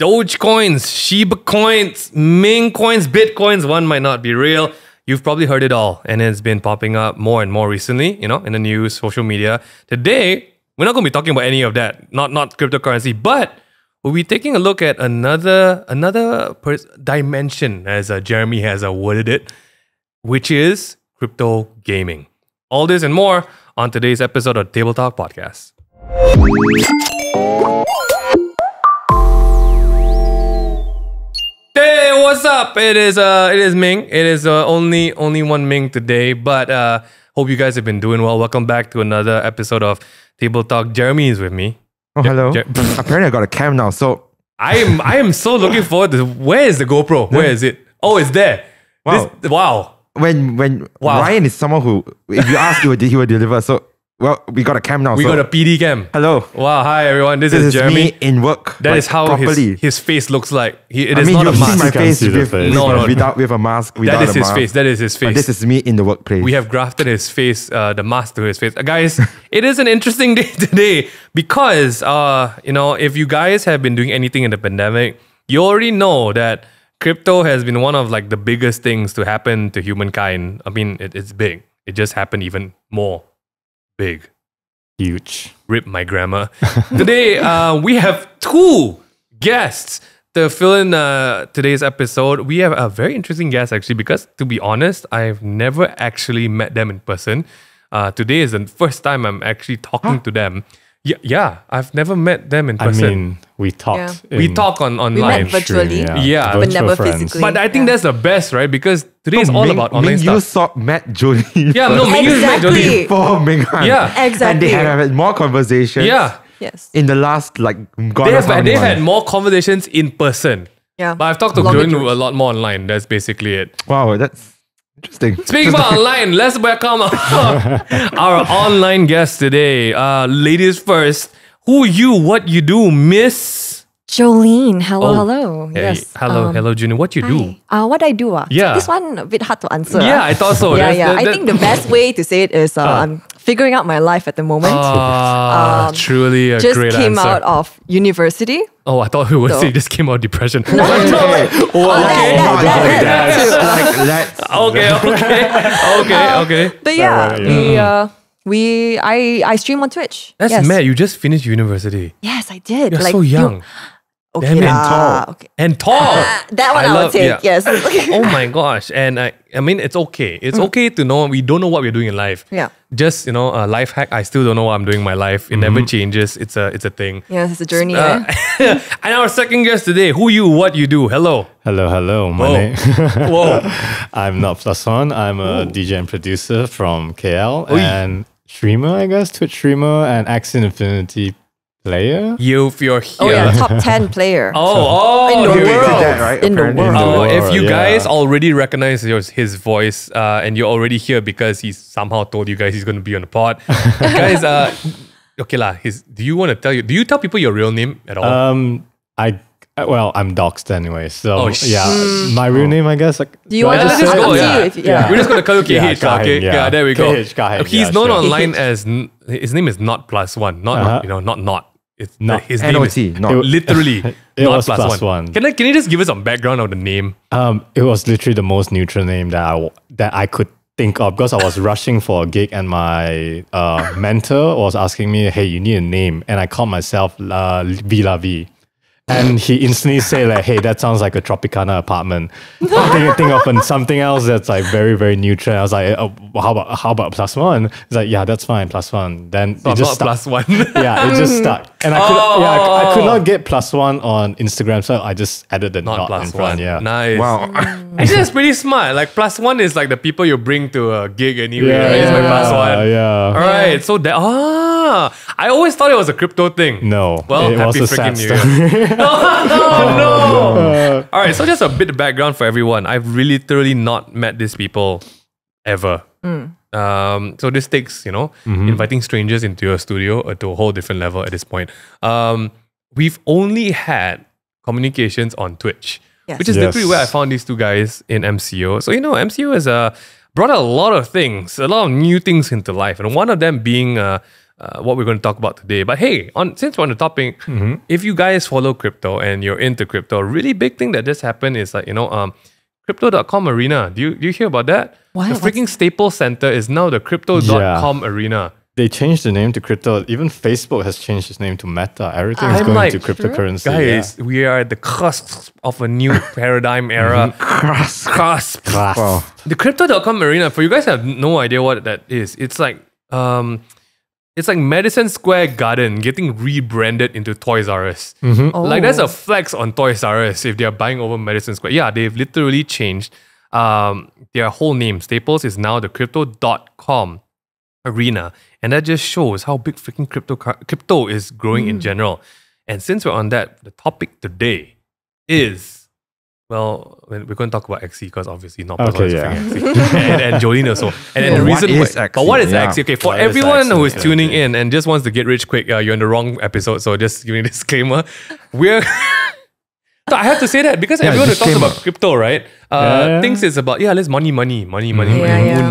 Dogecoins, Shiba coins, MingCoins, Bitcoins, one might not be real. You've probably heard it all, and it's been popping up more and more recently, in the news, social media. Today, we're not going to be talking about any of that, not cryptocurrency, but we'll be taking a look at another dimension, as Jeremy has worded it, which is crypto gaming. All this and more on today's episode of Table Talk Podcast. Hey, what's up? It is Ming. It is only one Ming today, but hope you guys have been doing well. Welcome back to another episode of Table Talk. Jeremy is with me. Oh, hello. Apparently I got a cam now, so I am so looking forward to where is the GoPro? Where is it? Oh, it's there. Wow. Wow. When Ryan is someone who, if you ask, he will deliver. So, well, we got a cam now. We got a PD cam. Hello. Wow. Hi, everyone. This is Jeremy. Me in work. That is how his face looks like. It is not a you've mask. seen my face with a mask. That is his face. That is his face. But this is me in the workplace. We have grafted his face, the mask to his face. Guys, it is an interesting day today because, if you guys have been doing anything in the pandemic, you already know that crypto has been one of the biggest things to happen to humankind. I mean, it's big. It just happened even more big. Huge. Rip my grammar. Today, we have two guests to fill in today's episode. We have a very interesting guest actually because, to be honest, I've never actually met them in person. Today is the first time I'm actually talking to them. Yeah, I've never met them in person. I mean, we talked. Yeah. We talk online. We met virtually. Yeah. But never physically. But I think that's the best, right? Because today is all about online stuff. You met Jolene. Yeah, no, Ming met Jolene. Before Ming. Yeah, exactly. And they have had more conversations. Yeah. Yes. In the last, they've had more conversations in person. Yeah. But I've talked to Jolene a lot more online. That's basically it. Wow, that's interesting. Speaking about online, let's welcome our online guest today. Ladies first. Who you, what you do, Miss Jolene. Hello. Hey, Yes. hello, Junior. What you do? What I do? Yeah. This one a bit hard to answer. Yeah, I thought so. I think the best way to say it is I'm figuring out my life at the moment. Truly a just great answer. Just came out of university. Oh, I thought we would say just came out of depression. Okay. Okay. But yeah, I stream on Twitch. That's mad. You just finished university. Yes, I did. You're so young. Okay, and tall. Okay. And tall. That one I would take, yes. Oh my gosh. And I mean, it's okay. It's okay to know we don't know what we're doing in life. Yeah. Just, a life hack. I still don't know what I'm doing in my life. It never changes. It's a thing. Yeah, it's a journey. And our second guest today, who you, what you do. Hello. Hello. My name. Whoa. I'm NotPlusOne. I'm a DJ and producer from KL and streamer, I guess. Twitch streamer and Axie Infinity player. You're here. Oh yeah, top 10 player. In the world. That, right? In the world. If you guys already recognize his voice and you're already here because he somehow told you guys he's going to be on the pod. Guys, okay lah. Do you tell people your real name at all? I'm doxed anyway. So my real name, I guess. Do you want to just go? We're just going to call you KH. Okay, yeah. There we go. KH, he's known online as his name is NotPlusOne. Not. It's not his name. Literally NotPlusOne. Can you just give us some background of the name? It was literally the most neutral name that I could think of because I was rushing for a gig and my mentor was asking me, "Hey, you need a name," and I called myself Villa V. And he instantly said hey, that sounds like a Tropicana apartment. think of something else that's very, very neutral. I was like, how about +1? He's like, yeah, that's fine, +1. Then it just stuck. +1. Yeah, it just stuck. And I could not get +1 on Instagram, so I just added the not in front. Yeah. Nice. Wow. Actually, that's pretty smart. +1 is the people you bring to a gig anyway. Yeah, right? It's my +1. Yeah. All right. So I always thought it was a crypto thing. No. Well, it happy was a freaking sad New story. Year. No. All right, so just a bit of background for everyone. I've literally not met these people ever. So this takes, inviting strangers into your studio to a whole different level at this point. We've only had communications on Twitch, which is literally where I found these two guys in MCO. So, MCO has brought a lot of things, a lot of new things into life. And one of them being what we're going to talk about today. But hey, since we're on the topic, if you guys follow crypto and you're into crypto, a really big thing that just happened is like, Crypto.com arena. Do you hear about that? What? The freaking Staples Center is now the Crypto.com arena. They changed the name to crypto. Even Facebook has changed its name to Meta. Everything is I'm going like, to cryptocurrency. Guys, we are at the cusp of a new paradigm era. Cusp. Wow. The Crypto.com arena, for you guys have no idea what that is. It's like Madison Square Garden getting rebranded into Toys R Us. Like that's a flex on Toys R Us if they're buying over Madison Square. Yeah, they've literally changed their whole name. Staples is now the Crypto.com arena. And that just shows how big freaking crypto is growing in general. And since we're on that, the topic today is, well, we're going to talk about Axie because obviously NotPlusOne is freaking Axie. and Jolene also. And then the reason is Axie? But what is Yeah. Axie? Okay, for What is everyone Axie? who is tuning in and just wants to get rich quick, you're in the wrong episode. So just giving a disclaimer. We're... So I have to say that because everyone who talks disclaimer. about crypto, right, thinks it's about, let's money, moon yeah. money.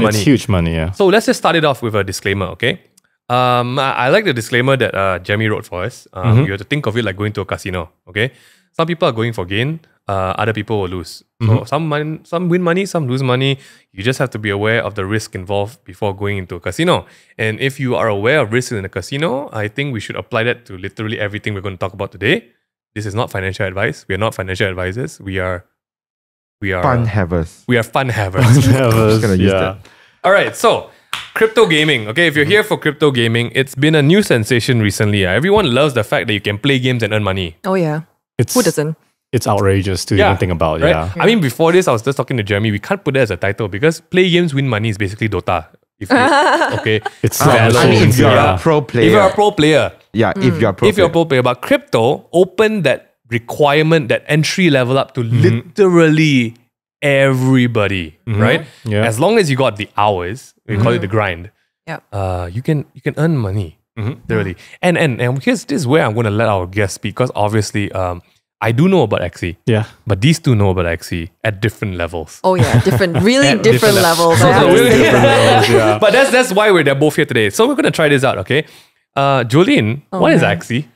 It's huge money, yeah. So let's just start it off with a disclaimer, okay? I like the disclaimer that Jeremy wrote for us. You have to think of it like going to a casino, okay? Some people are going for gain, other people will lose. So some win money, some lose money. You just have to be aware of the risk involved before going into a casino. And if you are aware of risks in a casino, I think we should apply that to literally everything we're going to talk about today. This is not financial advice. We are not financial advisors. We are Fun havers. We are fun havers. Just gonna use that. All right, so crypto gaming. Okay, if you're here for crypto gaming, it's been a new sensation recently. Everyone loves the fact that you can play games and earn money. Oh yeah. It's, Who doesn't? It's outrageous to even think about, right? yeah. I mean, before this, I was just talking to Jeremy. We can't put that as a title because play games win money is basically Dota. If you, okay, It's I mean, if you're yeah. a pro player. if you're a pro player, if you're a pro if you're a pro player, but crypto opened that requirement, that entry level up to literally everybody, right? Yeah. As long as you got the hours, we call it the grind. Yep. You can earn money, literally. And this is where I'm going to let our guests speak because obviously, I do know about Axie. Yeah. But these two know about Axie at different levels. Oh yeah, really At different different levels. So I have to really- say. Different levels, yeah. But they're both here today. So we're going to try this out, okay? Jolene, what is man. Axie?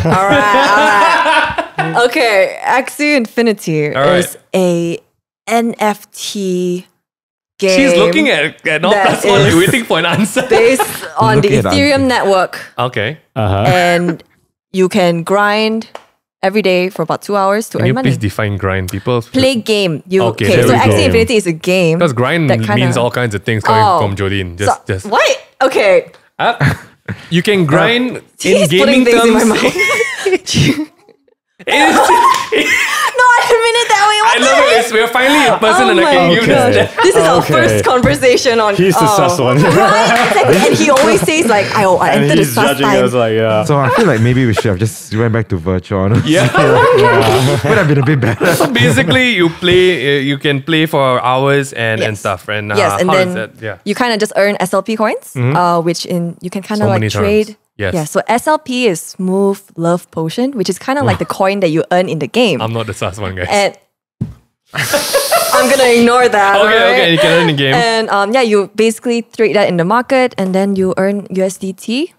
All right. Okay, Axie Infinity is a NFT game. She's looking at NotPlusOne, is- waiting for an answer. based on the Looking at Ethereum network, Okay. and you can grind every day for about 2 hours to Can earn you money. please define grind? People Play game. Okay, Okay, there so we Axie go. Infinity is a game. because grind that kinda- means all kinds of things coming Oh. from Jolene. So- Just what? Okay. you can grind in He's gaming putting things in my terms. mouth. It's- No, I didn't mean it that way. I What love the it. We're finally a person Oh and I can my give gosh. this. This is our Okay. first conversation on. He's the sus one. Right? Exactly. And he always says like, I And entered the he's sus judging time. us like, yeah. So I feel like maybe we should have just went back to virtual. Yeah. Would have been a bit better. So basically, you can play for hours and Yes. stuff. And Yes, and how then is that? Yeah. you kind of just earn SLP coins, which you can kind So of many like trade. terms. Yes. Yeah. So SLP is Smooth Love Potion, which is kind of like the coin that you earn in the game. I'm not the sus one, guys. And I'm gonna ignore that. Okay, alright? okay, you can earn in game. And you basically trade that in the market, and then you earn USDT,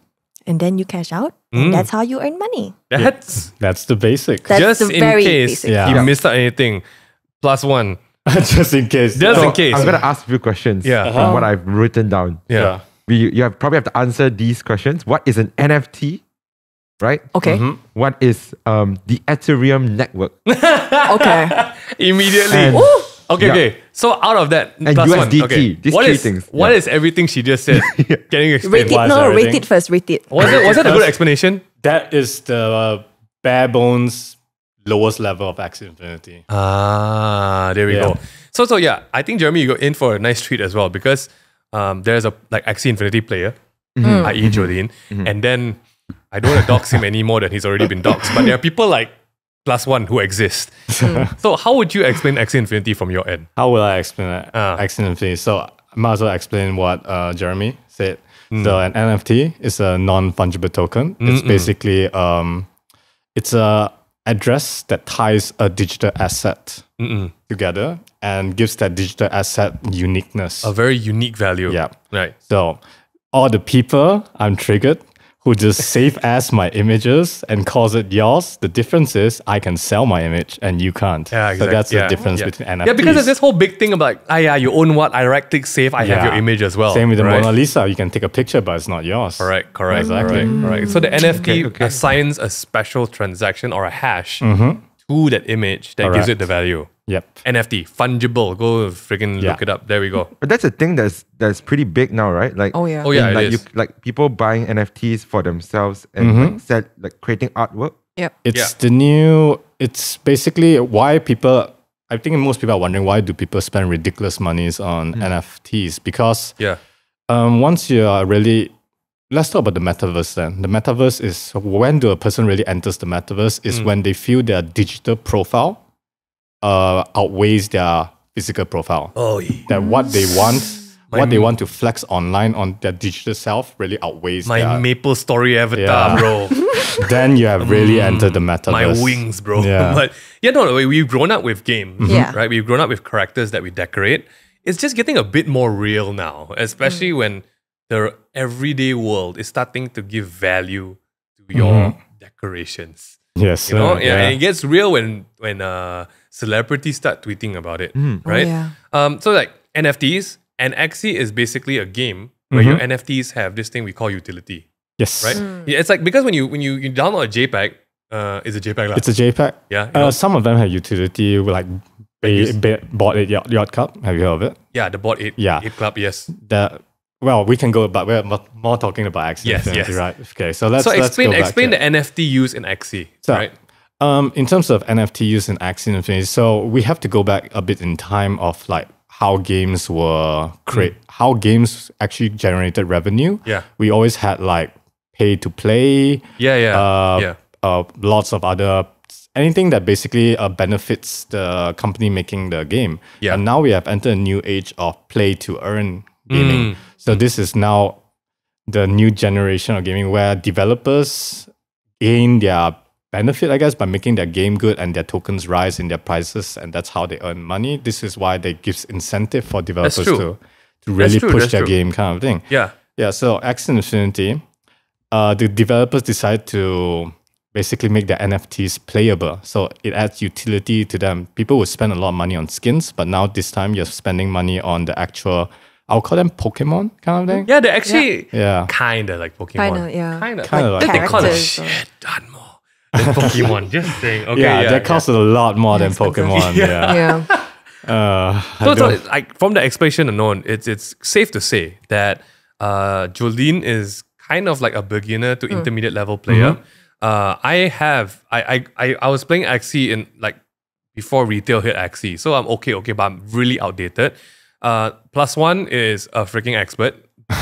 and then you cash out, and that's how you earn money. That's the basic. That's Just the in very case basic. Yeah. you missed out anything. +1. Just in case. Just So in case. I'm gonna ask a few questions Yeah. from what I've written down. Yeah. You probably have to answer these questions. What is an NFT? Right? Okay. What is the Ethereum network? Okay. Immediately. And- Okay, Yeah. okay. So out of that, And +1. USDT. Okay. These What three is- things. What Yeah. is everything she just said? Can you explain? Rate it. Why is No, rate everything? it first. Rate it. Was that a good explanation? That is the bare bones lowest level of Axie Infinity. There we Yeah. go. So yeah, I think Jeremy, you got in for a nice treat as well because there's a like Axie Infinity player, i.e. Jolene, and then I don't want to dox him any more than he's already been doxed. But there are people like +1 who exist. So how would you explain Axie Infinity from your end? How will I explain it? Ah. Axie Infinity. So I might as well explain what Jeremy said. So an NFT is a non-fungible token. It's basically it's a address that ties a digital asset together and gives that digital asset uniqueness. A very unique value. Yeah. Right. So all the people I'm triggered who just save as my images and calls it yours. The difference is I can sell my image and you can't. Yeah, So exactly. that's the difference between NFTs. Yeah, because there's this whole big thing about you own what? I right-click save, I have your image as well. Same with the right? Mona Lisa. You can take a picture, but it's not yours. Correct. Exactly. Correct. So the NFT okay. assigns a special transaction or a hash to that image that gives it the value. Yep. NFT, fungible. Go freaking look it up. There we go. But that's a thing that's pretty big now, right? Like, Oh, yeah. Oh yeah, like it is. like people buying NFTs for themselves and like creating artwork. Yep. It's the new, it's basically why people, I think most people are wondering why do people spend ridiculous monies on NFTs? Because once you are really, let's talk about the metaverse then. The metaverse is when do a person really enters the metaverse is when they feel their digital profile outweighs their physical profile. Oh yeah. That what they want, what they want to flex online on their digital self really outweighs My their, Maple Story avatar, bro. then you have really entered the metaverse. My wings, bro. Yeah. But no, we've grown up with games, Yeah. right? We've grown up with characters that we decorate. It's just getting a bit more real now, especially when the everyday world is starting to give value to your decorations. Yes. You know, and it gets real when celebrities start tweeting about it, right? yeah. So like NFTs, and Axie is basically a game where your NFTs have this thing we call utility, Yes. right? Yeah, it's like because when you download a JPEG, it's a JPEG lah. It's a JPEG. Yeah, you know? Some of them have utility, like bought it yacht club. Have you heard of it? Yeah, the bot 8 club, yes. Well, we can go, but we're more talking about Axie Infinity, yes. right? Okay, so let's explain go back explain to the NFT use in Axie, So, right? In terms of NFT use in Axie Infinity, so we have to go back a bit in time of like how games were how games actually generated revenue. Yeah. We always had like pay to play. Lots of other anything that basically benefits the company making the game. Yeah. And now we have entered a new age of play to earn gaming. So this is now the new generation of gaming where developers gain their benefit, I guess, by making their game good and their tokens rise in their prices, and that's how they earn money. This is why they gives incentive for developers to really push their game kind of thing. Yeah. So Axie Infinity, the developers decide to basically make their NFTs playable. So it adds utility to them. People would spend a lot of money on skins, but now this time you're spending money on the actual, I'll call them Pokemon kind of thing. Yeah, they're actually Yeah. kind of like Pokemon. Kind of, Kinda like They call it characters or- shit ton more than Pokemon. Just saying. Okay, Yeah, that costs a lot more than Pokemon. Yeah. Yeah. So like from the explanation alone, it's safe to say that Jolene is kind of like a beginner to intermediate level player. I was playing Axie in like before retail hit Axie, so I'm okay, but I'm really outdated. +1 is a freaking expert.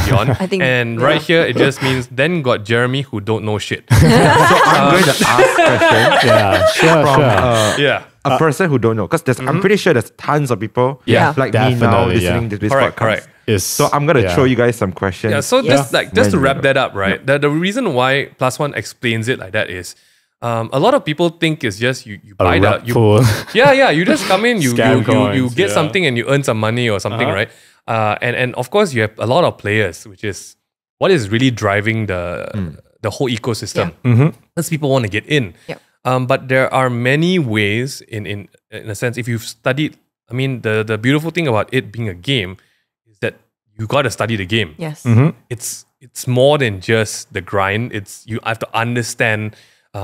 Beyond. I think, and right here it just means then got Jeremy who don't know shit. So I'm going to ask questions Yeah, sure, from sure. a person who don't know, because I'm pretty sure there's tons of people Yeah. like me now Definitely, listening to this podcast. Correct. So I'm gonna throw you guys some questions. Yeah, so just to wrap When- that up, right? The reason why +1 explains it like that is a lot of people think it's just you buy A the rug full. you just come in, you Scam you coins, get yeah. something and you earn some money or something, right? And of course you have a lot of players, which is what is really driving the whole ecosystem. Because people want to get in. Yep. But there are many ways in a sense, if you've studied, I mean the beautiful thing about it being a game is that you gotta study the game. Yes. It's more than just the grind. It's you have to understand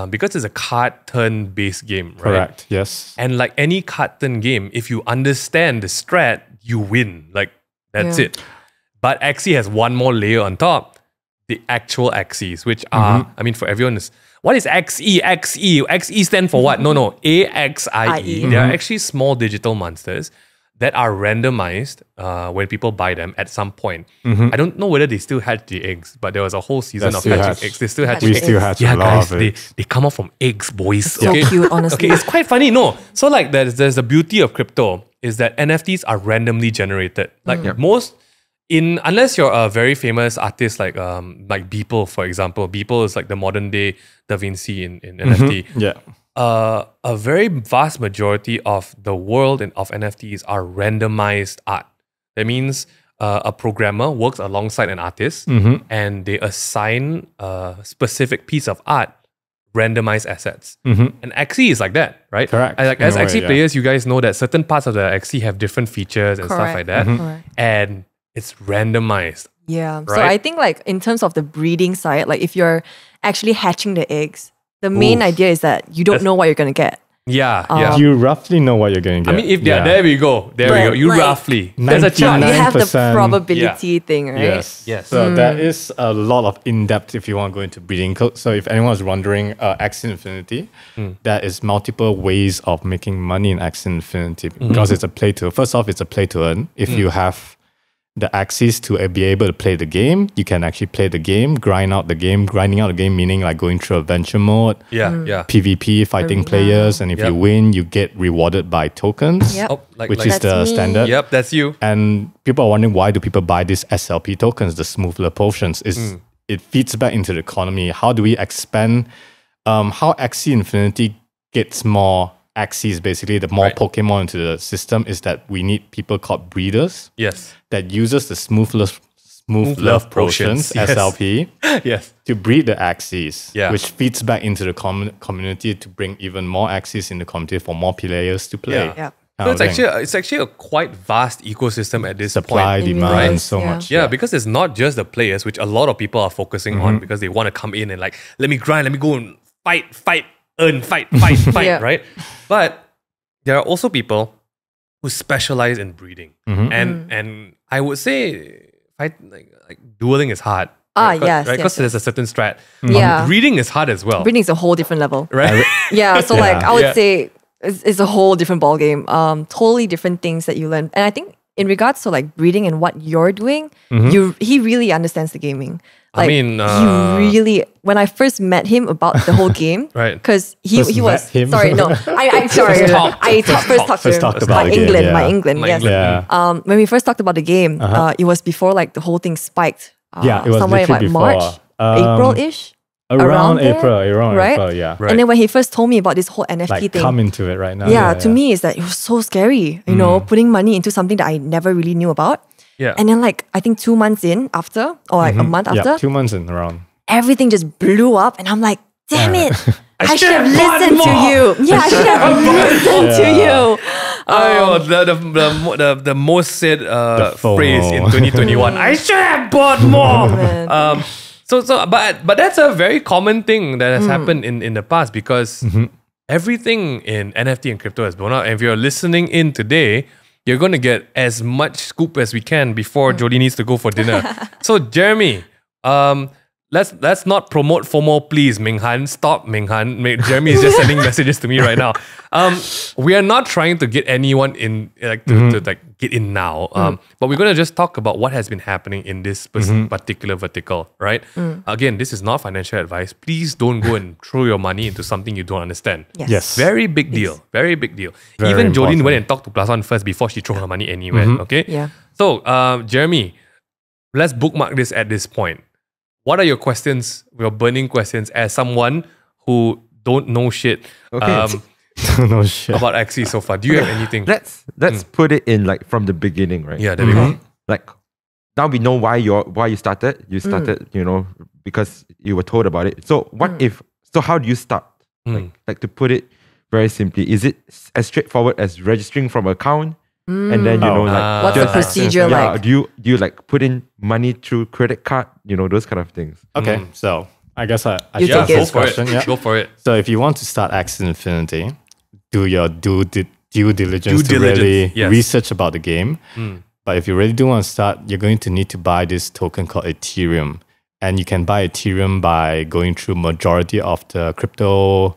because it's a card turn based game, right? Correct, yes. And like any card turn game, if you understand the strat, you win. Like that's Yeah. it. But Axie has one more layer on top, the actual Axies, which are, I mean, for everyone is, what is Axie? Axie stand for what? No, AXIE. They are actually small digital monsters that are randomized when people buy them at some point. I don't know whether they still hatch the eggs, but there was a whole season They of still hatching hatch. eggs. They still hatch We eggs. still hatch Yeah, a lot guys, of it. they come out from eggs, boys. So cute, honestly. Okay, it's quite funny. No, so like there's the beauty of crypto is that NFTs are randomly generated. Like most, unless you're a very famous artist like Beeple, for example. Beeple is like the modern day Da Vinci in NFT. Yeah. A very vast majority of the world of NFTs are randomized art. That means a programmer works alongside an artist and they assign a specific piece of art randomized assets. And Axie is like that, right? Correct. Like, as Axie players, you guys know that certain parts of the Axie have different features and stuff like that. And it's randomized. Yeah. So Right? I think like in terms of the breeding side, like if you're actually hatching the eggs, the main idea is that you don't know what you're going to get. Yeah. You roughly know what you're going to get. I mean, if there we go. There we But go. You like, roughly. There's a chance. You have the 9%. probability thing, right? Yes. So that is a lot of in-depth if you want to go into breeding code. So if anyone's wondering, Axie Infinity, there is multiple ways of making money in Axie Infinity because it's a play to. First off, it's a play to earn. If you have the access to be able to play the game, you can actually play the game, grinding out the game meaning like going through adventure mode, PvP, fighting players, and if you win, you get rewarded by tokens, which is the standard. Yep, that's you. And people are wondering, why do people buy these SLP tokens, the smoother potions? It feeds back into the economy. How do we expand? How Axie Infinity gets more Axies, basically, the more Pokemon into the system is that we need people called breeders. Yes. That uses the smooth love potions, SLP, to breed the Axies, which feeds back into the community to bring even more Axies in the community for more players to play. So it's actually a quite vast ecosystem at this Supply, point. demand, so much. Yeah, because it's not just the players, which a lot of people are focusing on because they want to come in and like, let me grind, let me go and fight, earn, fight, right? But there are also people who specialize in breeding. And I would say like dueling is hard. Right? Because there's a certain strat. Breeding is hard as well. Breeding is a whole different level. Right? So like I would say it's a whole different ballgame. Totally different things that you learn. And I think in regards to like breeding and what you're doing, he really understands the gaming. Like, he really, when I first met him about the whole game, because he was, sorry, no, I first talked to him about my England, England, yes. When we first talked about the game, it was before like the whole thing spiked. It was somewhere in like before. March, April-ish. Around April, And then when he first told me about this whole NFT thing, come into it right now. To me, it's that it was so scary, you know, putting money into something that I never really knew about. And then like, I think 2 months in after, or like a month after. 2 months in around. Everything just blew up and I'm like, damn it. I should have listened to you. I should have listened to you. The most said phrase in 2021. I should have bought more. But that's a very common thing that has happened in the past because everything in NFT and crypto has blown up. And if you're listening in today, you're going to get as much scoop as we can before Jolene needs to go for dinner. So Jeremy, let's not promote FOMO, please, Minghan. Stop, Minghan. Jeremy is just sending messages to me right now. We are not trying to get anyone in to get in now. But we're going to just talk about what has been happening in this particular vertical, right? Again, this is not financial advice. Please don't go and throw your money into something you don't understand. Yes. Very big deal. Very big deal. Very Even important. Jolene went and talked to +One first before she threw her money anywhere. Okay? Yeah. So, Jeremy, let's bookmark this at this point. What are your questions, your burning questions as someone who don't know shit No shit. about Axie so far? Do you have anything? Let's put it in like from the beginning, right? Yeah, there we go. Like now we know why you started. You started, you know, because you were told about it. So so how do you start? Like to put it very simply, is it as straightforward as registering from an account? And then you know like what's the procedure like? Do you like put in money through credit card? You know, those kind of things. Okay, so I guess I You should take ask it. this question. Yeah. Go for it. So if you want to start Axie Infinity, do your due diligence to really research about the game. But if you really do want to start, you're going to need to buy this token called Ethereum. And you can buy Ethereum by going through majority of the crypto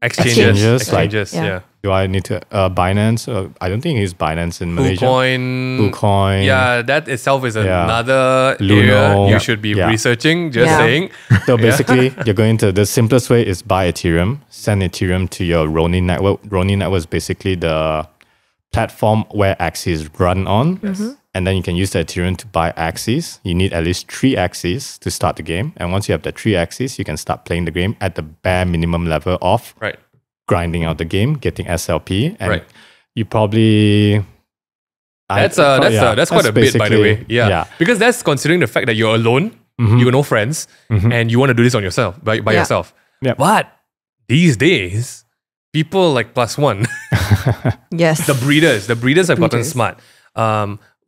Exchanges. Yeah. Do I need to Binance? I don't think it's Binance in Malaysia. KuCoin. Yeah, that itself is another area you should be researching. Just saying. So basically, you're going to, the simplest way is buy Ethereum, send Ethereum to your Ronin network. Ronin network is basically the platform where Axie is run on. And then you can use the Ethereum to buy Axies. You need at least 3 Axies to start the game. And once you have the 3 Axies, you can start playing the game at the bare minimum level of grinding out the game, getting SLP. And you probably That's quite a bit, by the way. Yeah. Because that's considering the fact that you're alone, you got no friends, and you want to do this on yourself, by yourself. Yeah. But these days, people like +One, Yes. the breeders have gotten smart.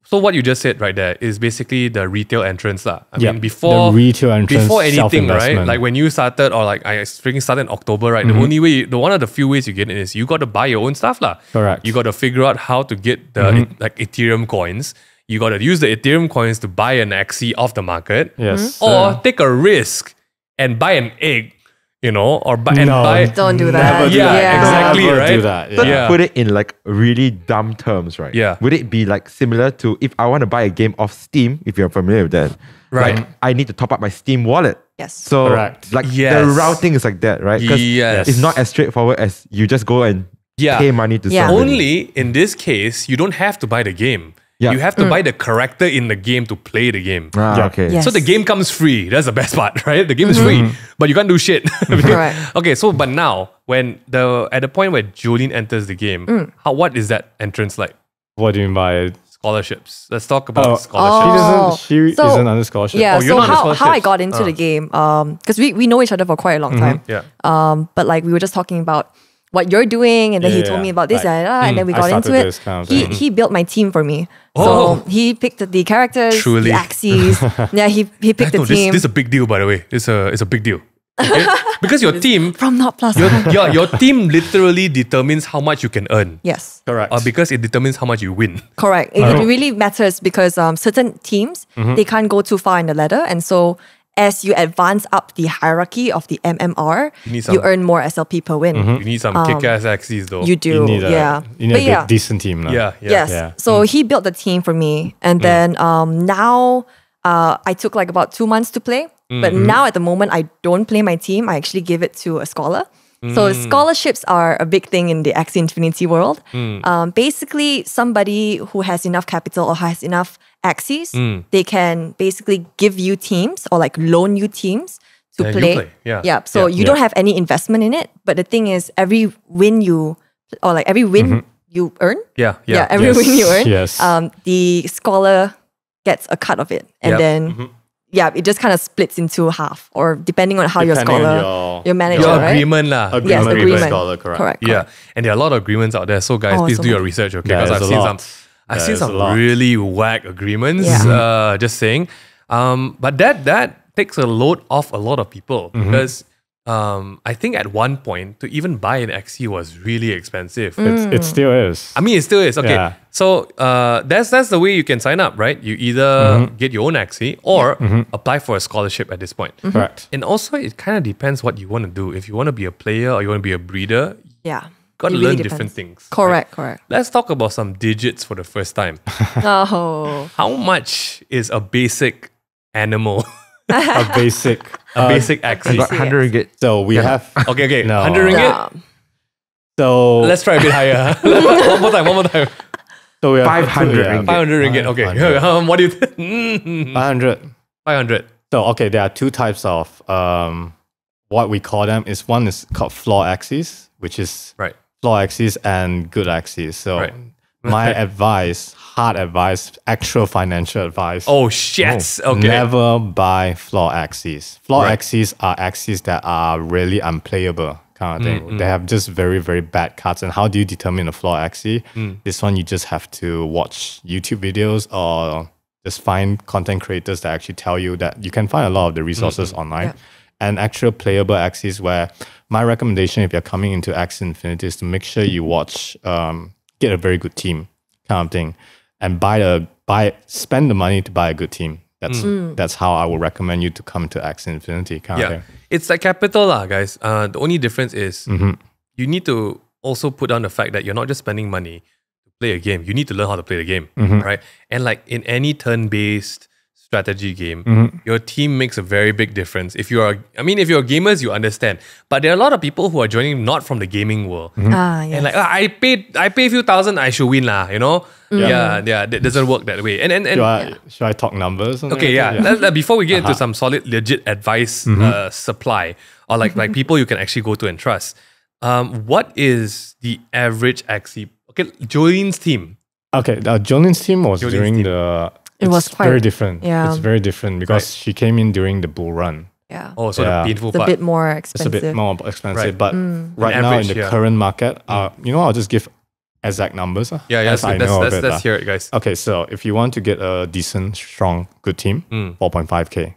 So what you just said right there is basically the retail entrance lah. I mean, before the retail entrance, before anything, right? self-investment. Like when you started, or like I freaking started in October, right? The only way, one of the few ways you get in is you got to buy your own stuff lah. Correct. You got to figure out how to get the like Ethereum coins. You got to use the Ethereum coins to buy an Axie off the market. Yes. Or take a risk and buy an egg. Or buy Don't do that. Never do Yeah, that. exactly, Never right? do that. But Yeah. put it in like really dumb terms, right? Yeah. Would it be like similar to if I want to buy a game off Steam, if you're familiar with that, Right. like, I need to top up my Steam wallet. Yes. So Correct. like Yes. the routing is like that, right? Because Yes. it's not as straightforward as you just go and Yeah. pay money to Yeah. somebody. Only in this case, you don't have to buy the game. Yeah. You have to buy the character in the game to play the game. Yeah. Okay. Yes. So the game comes free. That's the best part, right? The game is free, but you can't do shit. Correct. Okay, so but now at the point where Jolene enters the game, what is that entrance like? What do you mean by Scholarships. Let's talk about Oh. scholarships. She So- isn't under scholarship? Yeah. Oh, you're So not on the how I scholarships. got into the game, because we know each other for quite a long time. Yeah. But like we were just talking about what you're doing, and then he Yeah, told me about this, like, and then we I got into started it. this kind of He thing. he built my team for me. Oh. So he picked the characters, Truly. the Axies. Yeah, he picked the No, team this is a big deal, by the way. It's a big deal. Okay? Because your team, from NotPlus. your team literally determines how much you can earn. Yes. Correct. Or because it determines how much you win. Correct. It really matters because certain teams they can't go too far in the ladder, and so as you advance up the hierarchy of the MMR, You need you some- earn more SLP per win. You need some kick-ass Axies though. You do, you need yeah. You need But a yeah, good, decent team. Now. yeah. yes. Yeah. So he built the team for me, and then now I took like about 2 months to play. But now at the moment, I don't play my team. I actually give it to a scholar. So scholarships are a big thing in the Axie Infinity world. Basically, somebody who has enough capital or has enough Axies, they can basically give you teams or like loan you teams to And you play. play, yeah. Yeah. So you don't have any investment in it. But the thing is, every win you earn. Yeah. Every Yes. win you earn. Yes. The scholar gets a cut of it, and Yep. then it just kind of splits into half, or depending on how your Depending on scholar, your manager, Your right? agreement lah. Yes, with the agreement. scholar, correct. Correct. Yeah. And there are a lot of agreements out there. So guys, Oh, please so do your much. research, okay? Yeah, Because there's I've seen There's a some lot. really whack agreements. Yeah. Just saying. But that takes a load off a lot of people because I think at one point to even buy an Axie was really expensive. It still is. I mean, it still is. Okay. Yeah. So that's the way you can sign up, right? You either get your own Axie or apply for a scholarship at this point. Correct. And also, it kind of depends what you want to do. If you want to be a player or you want to be a breeder, Yeah. got to It learn really different depends. things. Correct. right? Correct. Let's talk about some digits for the first time. Oh. How much is a basic animal? A basic. A basic I Axie. got 100 ringgit. So we have. Okay. No. 100 ringgit? Yeah. So Let's try a bit higher. One more time. So we have 500 ringgit. 500 ringgit. Okay. 500. What do you think? 500. 500. So okay, there are two types of what we call them. One is called floor axes, which is Right. floor axes and good axes. So Right. my advice, hard advice, actual financial advice. Oh, shit. Okay. Never buy floor axes. Floor Right. axes are axes that are really unplayable kind of thing. They have just very, very bad cards. And how do you determine a floor axie? This one, you just have to watch YouTube videos or just find content creators that actually tell you that you can find a lot of the resources online. Yeah. And actual playable axes where my recommendation if you're coming into Axie Infinity is to make sure you watch, get a very good team kind of thing and spend the money to buy a good team. That's how I would recommend you to come to Axie Infinity kind of Yeah. thing. It's like capital, lah, guys. The only difference is you need to also put down the fact that you're not just spending money to play a game. You need to learn how to play the game, right? And like in any turn-based strategy game, your team makes a very big difference. If you're gamers, you understand. But there are a lot of people who are joining not from the gaming world. Yes. And like, I paid a few thousand, I should win lah, you know? Yeah, that doesn't work that way. And Should I talk numbers? okay, yeah. Before we get into some solid, legit advice supply or like people you can actually go to and trust, what is the average Axie? Okay, Jolene's team. Okay, Jolene's team was Jolene's during team. It was it's very quite- different. yeah. It's very different because she came in during the bull run. Yeah. Oh, so Yeah. the painful It's a part. bit more It's a expensive. bit more expensive, Right. but right An now average, in the yeah. current market, I'll just give exact numbers. Yeah, yeah. as So I know of it. let's hear it, guys. Okay, so if you want to get a decent, strong, good team, 4.5k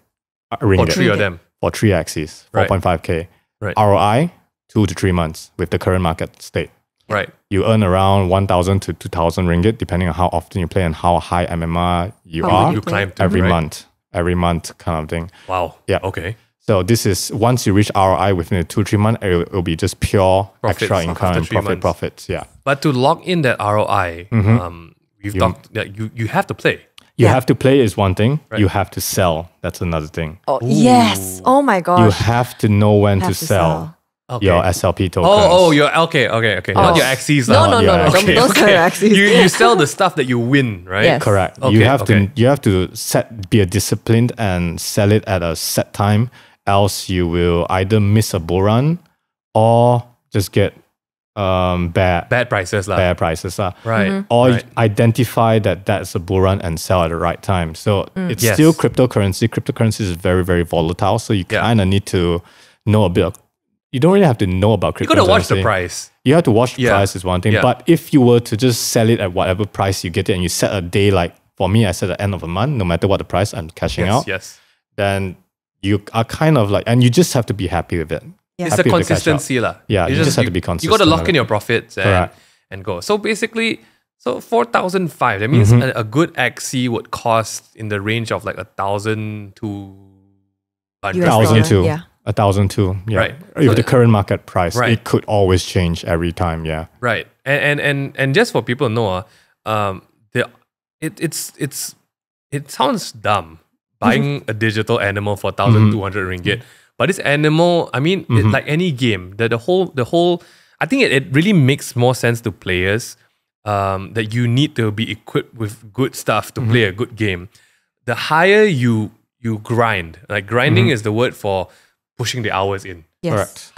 For ringgit three of them. for 3 axes, Right. 4.5k. Right. ROI 2 to 3 months with the current market state. Right. You earn around 1,000 to 2,000 ringgit depending on how often you play and how high MMR you How are many You play. climb to every right? month kind of thing. Wow. Yeah. Okay. So this is once you reach ROI within the 2-3 months, it'll be just pure Profits extra after income and 3 months. profits. Yeah, But to lock in that ROI, we've talked that you have to play. you Yeah. have to play is one thing. Right. You have to sell. That's another thing. Oh, yes. Oh my gosh. You have to know when Have to sell Okay. your SLP tokens. Oh, you're okay. Not your Axies. No, lah. no, no, Yeah, no. okay. Those are Axies. You sell the stuff that you win, right? Yes. correct. Okay, you have okay. to be a disciplined and sell it at a set time. Else you will either miss a bull run or just get bad Bad prices, lah. prices. Right. Or right. identify that that's a bull run and sell at the right time. So it's Yes. still cryptocurrency. Cryptocurrency is very, very volatile. So you Yeah. kind of need to know a bit of, you don't really have to know about You cryptocurrency. gotta watch the price. You have to watch the Yeah. price is one thing. Yeah. But if you were to just sell it at whatever price you get it and you set a day, like for me, I set at the end of a month, no matter what the price, I'm cashing Yes. out. Yes. Then you are kind of like, and you just have to be happy with it. Yeah. It's the Happy with the cash out. consistency, lah. Yeah, you just have to be You gotta consistent lock with in it. your profits Correct. and go. So basically, 4,005. That means a good Axie would cost in the range of like 1,000 to US 1,002. Yeah. 1,002. Yeah. Right. With So the current market price, Right. it could always change every time. Yeah. Right. And just for people to know, it sounds dumb buying a digital animal for 1,200 ringgit. But this animal, I mean, like any game, the whole I think it really makes more sense to players that you need to be equipped with good stuff to play a good game. The higher you grind, like grinding is the word for pushing the hours in. Yes. Correct.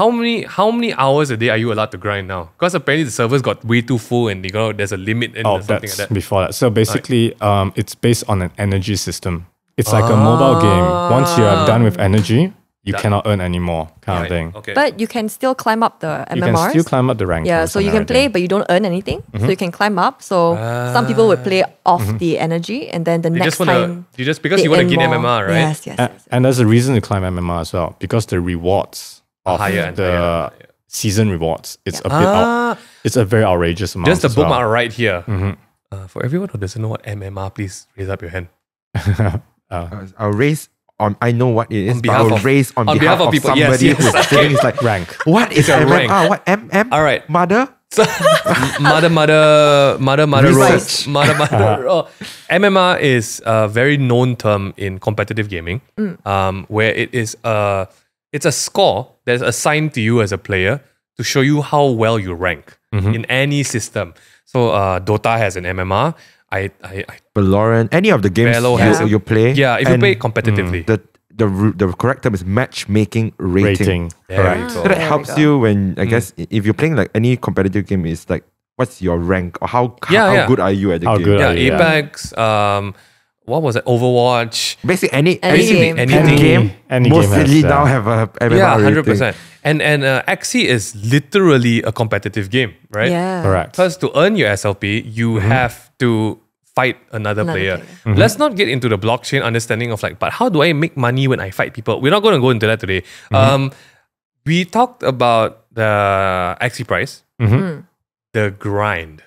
How many hours a day are you allowed to grind now? Because apparently the servers got way too full and there's a limit and something like That's that. before that. So basically, it's based on an energy system. It's like a mobile game. Once you are done with energy, you cannot earn anymore, kind of thing. Okay. But you can still climb up the MMRs. You can still climb up the rankings. Yeah, so you can play, but you don't earn anything. So you can climb up. So some people would play off the energy, and then the you next just wanna time because they you want to earn gain more. MMR, right? Yes, yes, yes. And there's a reason to climb MMR as well, because the rewards of Higher and the higher. season rewards, it's a bit it's a very outrageous amount. Just the as well. bookmark right here. For everyone who doesn't know what MMR, please raise up your hand. I'll raise on. I know what it is, On but I'll behalf of- raise on behalf of people. Yes, somebody yes. who's sitting is like rank. What is It's a rank. MMR? What MM? All right. Mother? So, mother Research. oh, MMR is a very known term in competitive gaming, where it's a score that's assigned to you as a player to show you how well you rank in any system. So Dota has an MMR. Valorant, any of the games Valo has you play. Yeah, if you and play competitively. the correct term is matchmaking rating. There we go. So that There we helps go. you when, I guess, if you're playing like any competitive game, it's like, what's your rank or how Yeah. good are you at the How game? good Yeah, are you? Apex, what was it? Overwatch. Basically, any game. Anything. game, Any most game has silly that. now have a MMR Yeah, rating. 100%. And Axie is literally a competitive game, right? Yeah. Correct. Because to earn your SLP, you have to fight another player. player. Let's not get into the blockchain understanding of like, but how do I make money when I fight people? We're not going to go into that today. We talked about the Axie price, the grind.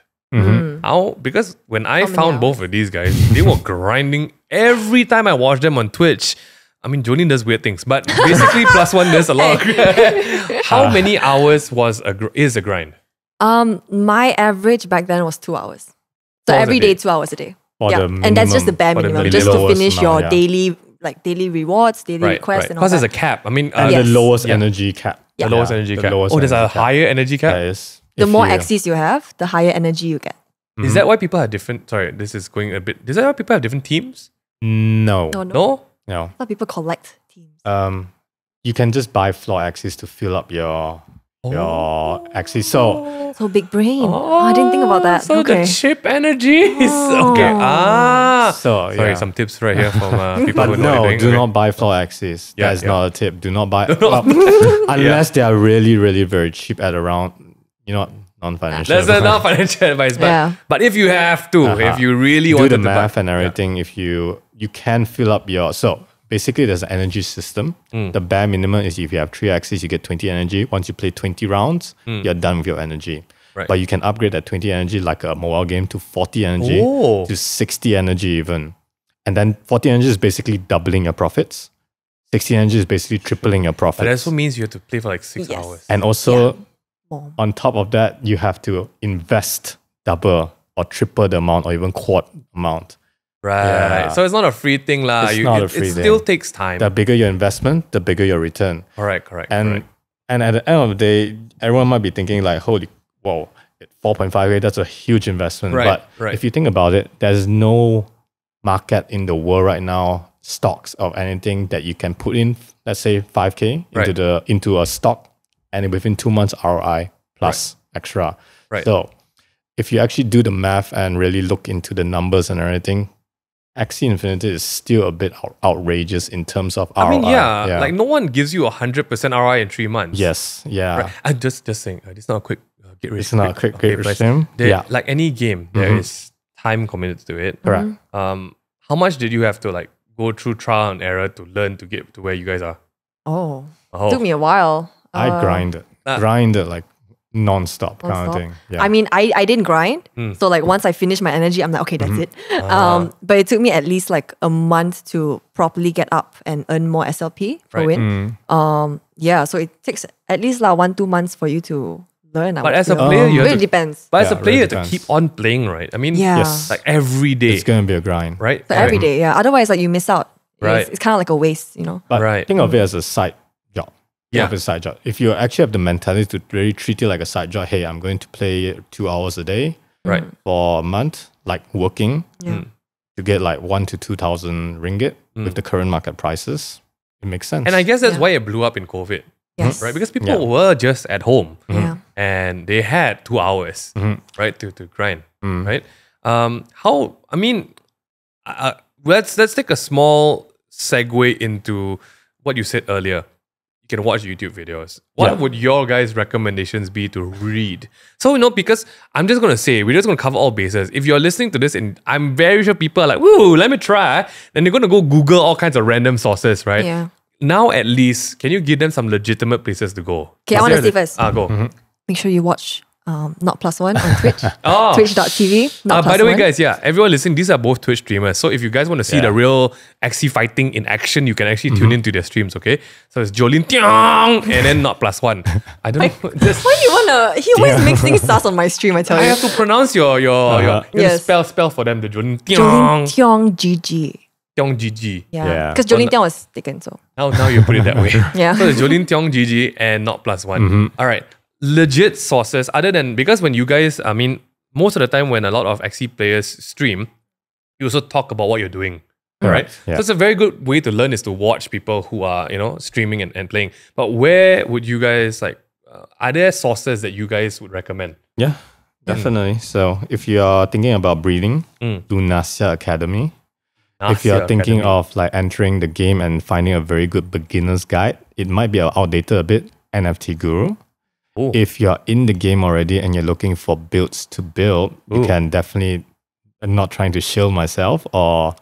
How? Because when I many found hours? both of these guys, they were grinding every time I watched them on Twitch. I mean, Jolene does weird things, but basically, +1 does a lot. How many hours is a grind? My average back then was 2 hours. So 2 hours a every day. day, 2 hours a day. For Yeah, the and that's just the bare minimum, for the minimum, just to lowest finish amount, your yeah. daily rewards, daily Right, requests, right. and all Because that. there's a cap. I mean, The Yes. lowest Yeah. energy cap. the lowest energy the cap. lowest Oh, there's a energy cap. higher energy cap? There is. The If more you- axes you have, the higher energy you get. Is that why people have different? Sorry, this is going a bit. Is that why people have different teams? No. No, no. No. No. A lot of people collect teams. You can just buy floor axes to fill up your your Axie. So So big brain. I didn't think about that. So Okay. the chip energy is okay. So Sorry, yeah. some tips right here from people who But know no, anything. do Okay. not buy floor Axies. Yeah, That's yeah. not a tip. Do not buy unless they are really, really very cheap at around, non-financial. That's not financial advice, but Yeah. but if you have to, if you really do want the to math buy, and everything, if you can fill up your basically there's an energy system. The bare minimum is if you have 3 Axies, you get 20 energy. Once you play 20 rounds, you're done with your energy. Right. But you can upgrade that 20 energy like a mobile game to 40 energy Oh. to 60 energy even. And then 40 energy is basically doubling your profits. 60 energy is basically tripling your but profits. that also means you have to play for like 6 Yes. hours. And also More. on top of that, you have to invest double or triple the amount or even quad amount. Right. Yeah. So it's not a free thing, lah. It's not a free It still thing. takes time. The bigger your investment, the bigger your return. Correct. And at the end of the day, everyone might be thinking like, holy, whoa, 4.5K, that's a huge investment. Right, But right. if you think about it, there's no market in the world right now, stocks of anything that you can put in, let's say 5K into a stock, and within 2 months ROI plus extra. Right. So if you actually do the math and really look into the numbers and everything, Axie Infinity is still a bit outrageous in terms of ROI. I mean, yeah, like no one gives you 100% ROI in 3 months. Yes, yeah. Right. I'm just saying, this is not a quick get rich. It's not a quick get rich price. scheme. Yeah. Like any game, there is time committed to it. Correct. How much did you have to like go through trial and error to learn to get to where you guys are? Oh. Oh. Took me a while. I grinded like non-stop kind of Non-stop. thing. Yeah. I mean, I didn't grind. So like once I finished my energy, I'm like, okay, that's it. But it took me at least like a month to properly get up and earn more SLP per Right. win. Yeah, so it takes at least like 1-2 months for you to learn. I But would as a feel. player, you have really to, depends. but as a Yeah, player, you really have to depends. keep on playing, right? I mean, Yeah. Yes. like every day, It's going to be a grind. right? So every day, yeah. Otherwise, like you miss out. Right. It's kind of like a waste, you know. But Right. think of it as a side job. Yeah. Think of it as a side job. If you actually have the mentality to really treat it like a side job, hey, I'm going to play 2 hours a day Right. for a month, like working Yeah. to get like 1,000 to 2,000 ringgit with the current market prices, it makes sense. And I guess that's Yeah. why it blew up in COVID, Yes. right? Because people were just at home Yeah. and they had 2 hours, right, to grind, right? Let's take a small segue into what you said earlier. You can watch YouTube videos. What would your guys' recommendations be to read? So, because I'm just going to say, we're just going to cover all bases. If you're listening to this and I'm very sure people are like, woo, let me try. Then they're going to go Google all kinds of random sources, right? Yeah. Now, at least, can you give them some legitimate places to go? Okay, I want to say first. Go. Make sure you watch NotPlusOne on Twitch. Oh. Twitch.tv. By the way, guys, everyone listening, these are both Twitch streamers. So if you guys want to see the real Axie fighting in action, you can actually tune into their streams, okay? So it's Jolene Tiong and then NotPlusOne. I don't know. Why do you wanna? He always makes things sus on my stream. I tell I you. have to pronounce your Yes. spell for them. The Jolene Jolene Tiong Tiong GG. Tiong GG. Yeah, Yeah. because Jolene Tiong was taken. So Now you put it that way. Yeah. So it's Jolene Tiong GG and NotPlusOne. All right. Legit sources other than because when you guys, I mean, most of the time when a lot of Axie players stream, you also talk about what you're doing. Right? Yeah. So it's a very good way to learn is to watch people who are, streaming and playing. But where would you guys are there sources that you guys would recommend? Yeah, definitely. So if you are thinking about breeding, do Nasya Academy. If you're thinking of like entering the game and finding a very good beginner's guide, it might be outdated a bit, NFT Guru. Ooh. If you're in the game already and you're looking for builds to build, you can definitely, I'm not trying to shield myself or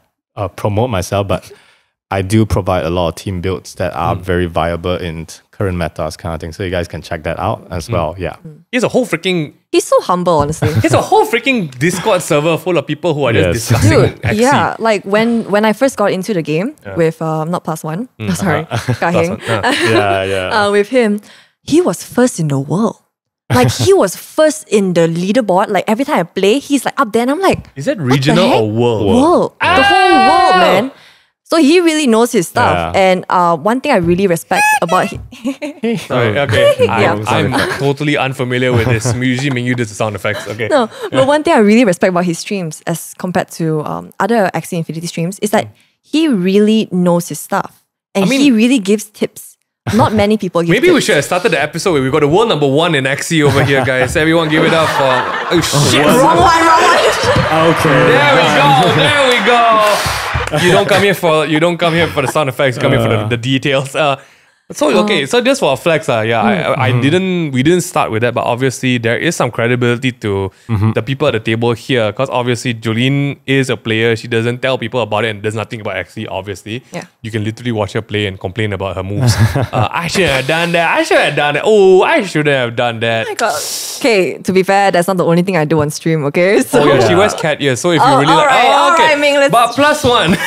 promote myself, but I do provide a lot of team builds that are very viable in current metas kind of thing. So you guys can check that out as well. Yeah. He's a whole freaking Discord server full of people who are just discussing dude, Axie. yeah, like when I first got into the game with NotPlusOne, sorry, Kaheng, Yeah. with him, he was first in the world. Like he was first in the leaderboard. Like every time I play, he's like up there, and I'm like, Is that regional heck? or world? world, the whole world, man. So he really knows his stuff. Yeah. And one thing I really respect about him, Sorry, okay. Yeah. I'm totally unfamiliar with this. Usually Ming uses the sound effects. Okay. no, but one thing I really respect about his streams as compared to other Axie Infinity streams is that he really knows his stuff. And I mean- he really gives tips Not many people give Maybe tips. we should have started the episode where we got the world #1 in Axie over here, guys. Everyone give it up for... Oh, shit. Wrong one. Okay. There we go. You don't come here for the sound effects. You come here for the details. So just for a flex, we didn't start with that, but obviously there is some credibility to the people at the table here, because obviously Jolene is a player. She doesn't tell people about it and does nothing about Axie, obviously. Yeah. You can literally watch her play and complain about her moves. I shouldn't have done that. I should have done that. Oh, I shouldn't have done that. Oh my God. Okay, to be fair, that's not the only thing I do on stream, okay? So, She wears cat ears, so if you really all right, Ming, let's... But +1.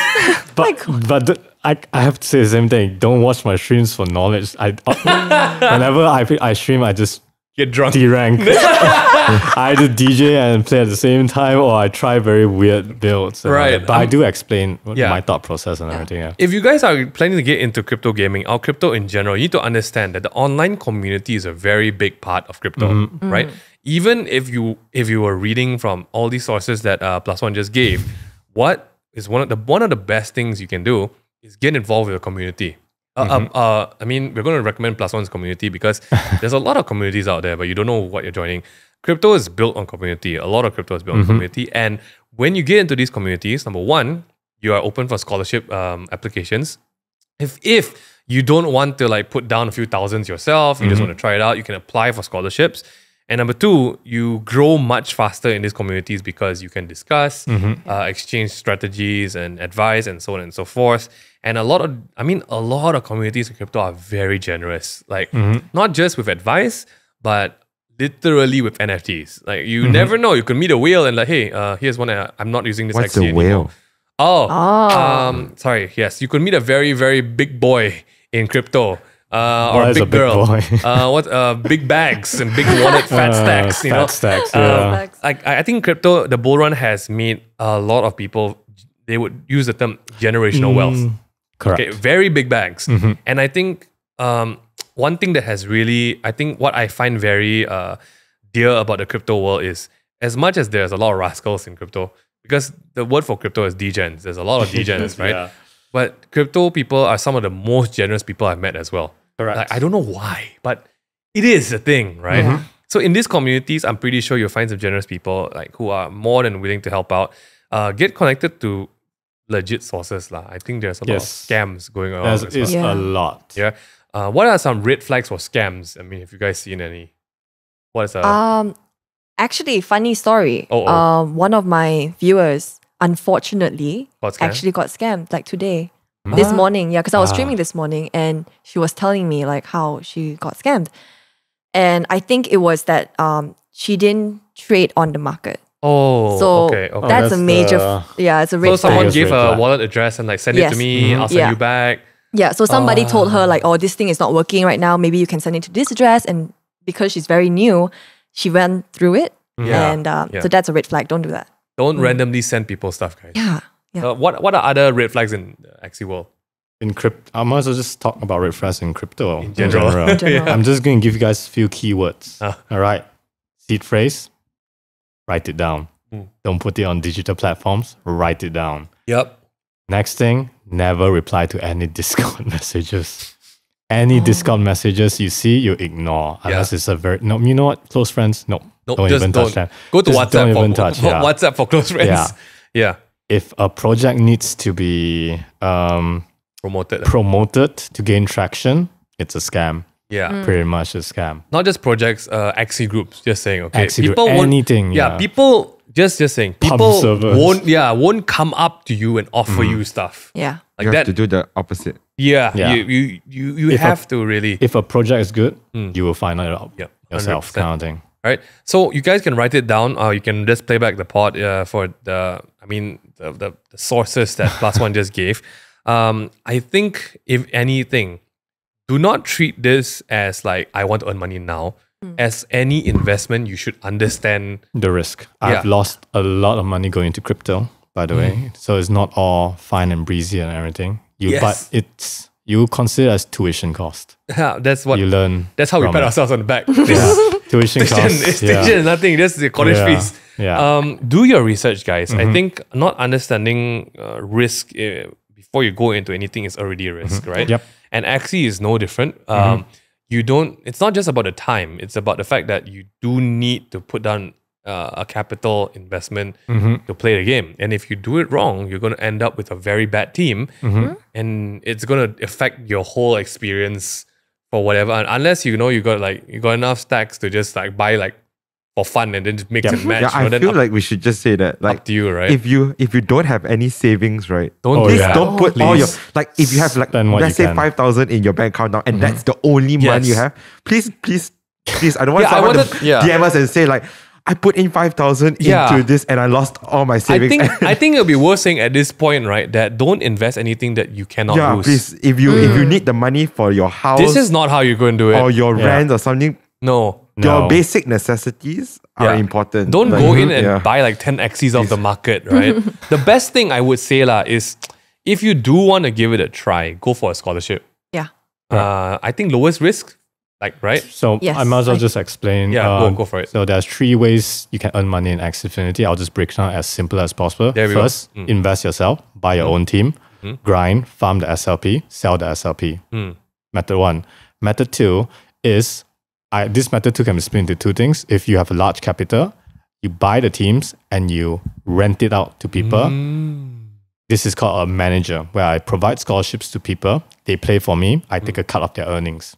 I have to say the same thing. Don't watch my streams for knowledge. Whenever I stream, I just Get drunk. D-rank. I either DJ and play at the same time, or I try very weird builds. Right. But I do explain my thought process and everything. Yeah. If you guys are planning to get into crypto gaming or crypto in general, you need to understand that the online community is a very big part of crypto, right? Even if you were reading from all these sources that +1 just gave, what is one of the best things you can do is get involved with the community. I mean, we're going to recommend +1's community because there's a lot of communities out there, but you don't know what you're joining. Crypto is built on community. A lot of crypto is built on community. And when you get into these communities, number one, you are open for scholarship applications. If you don't want to like put down a few thousands yourself, you just want to try it out, you can apply for scholarships. And number two, you grow much faster in these communities because you can discuss, exchange strategies and advice and so on and so forth. And a lot of communities in crypto are very generous. Like not just with advice, but literally with NFTs. Like you never know. You could meet a whale and like, hey, here's one. I'm not using this. What's a anymore. whale? Sorry. Yes, you could meet a very, very big boy in crypto. Or What a is big a big girl. boy? Big bags and big wallet, fat stacks. Fat stacks, yeah. I think crypto, the bull run has made a lot of people, they would use the term generational wealth. Correct. Okay, very big bags. And I think one thing that has really, I think what I find very dear about the crypto world is, as much as there's a lot of rascals in crypto, because the word for crypto is degens. There's a lot of degens, right? Yeah. But crypto people are some of the most generous people I've met as well. Correct. Like, I don't know why, but it is a thing, right? So in these communities, I'm pretty sure you'll find some generous people like who are more than willing to help out. Get connected to legit sources. I think there's a lot of scams going on. There's a lot. Yeah. What are some red flags for scams? I mean, have you guys seen any? What is Actually, funny story. One of my viewers, unfortunately, actually got scammed like today. This morning, because I was streaming this morning and she was telling me like how she got scammed. And I think it was that she didn't trade on the market. Okay. That's a major, it's a red flag. So someone gave a wallet address and like, send it to me, I'll send you back. Yeah, so somebody told her like, oh, this thing is not working right now. Maybe you can send it to this address. And because she's very new, she went through it. And so that's a red flag. Don't do that. Don't randomly send people stuff, guys. Yeah. What are other red flags in the Axie world? In crypto, I might as well just talk about red flags in crypto. In general. I'm just going to give you guys a few keywords. All right. Seed phrase, write it down. Don't put it on digital platforms, write it down. Yep. Next thing, never reply to any Discord messages. Any Discord messages you see, you ignore. Unless it's a very... No, you know what? Close friends? Nope. Don't even touch them. Go to just WhatsApp don't even touch. WhatsApp for close friends. Yeah. If a project needs to be promoted to gain traction, it's a scam. Yeah. Pretty much a scam. Not just projects, Axie groups. Just saying, okay. Axie people group, anything. People just saying. People won't come up to you and offer you stuff. Yeah. Like you that. have to do the opposite. Yeah. You have to really. If a project is good, you will find out yourself, 100%. kind of thing. Right. So you guys can write it down. You can just play back the pod for the sources that +1 just gave. I think if anything, do not treat this as like, I want to earn money now. As any investment, you should understand the risk. I've lost a lot of money going into crypto, by the way. So it's not all fine and breezy and everything. But it's you consider as tuition cost. Yeah, that's what you learn. That's how we pat ourselves on the back. Tuition cost. Tuition is nothing. Just the college fees. Yeah. Do your research, guys. I think not understanding risk before you go into anything is already a risk, right? Yep. And Axie is no different. It's not just about the time. It's about the fact that you do need to put down a capital investment to play the game. And if you do it wrong, you're going to end up with a very bad team. And it's going to affect your whole experience for whatever. Unless you got enough stacks to just like buy like for fun and then just mix and match. Yeah, I feel like we should just say that. Like, up to you, right? If you don't have any savings, right? Don't put all your, like, if you have like, let's say 5,000 in your bank account now, and that's the only money you have, please, I don't want someone to DM us and say like, I put in 5,000 into this and I lost all my savings. I think it'll be worth saying at this point, right, that don't invest anything that you cannot lose. Please, if you need the money for your house, this is not how you're going to do it. Or your rent or something. Your basic necessities are important. Don't go in and buy like 10 Axies off the market, right? The best thing I would say is if you do want to give it a try, go for a scholarship. Yeah. I think lowest risk, like, right? So I might as well just explain. Yeah, go for it. So there's 3 ways you can earn money in Axie Infinity. I'll just break it down as simple as possible. First, invest yourself, buy your own team, grind, farm the SLP, sell the SLP. Method 1. Method 2 is, this method 2 can be split into 2 things. If you have a large capital, you buy the teams and you rent it out to people. This is called a manager, where I provide scholarships to people. They play for me. I take a cut of their earnings.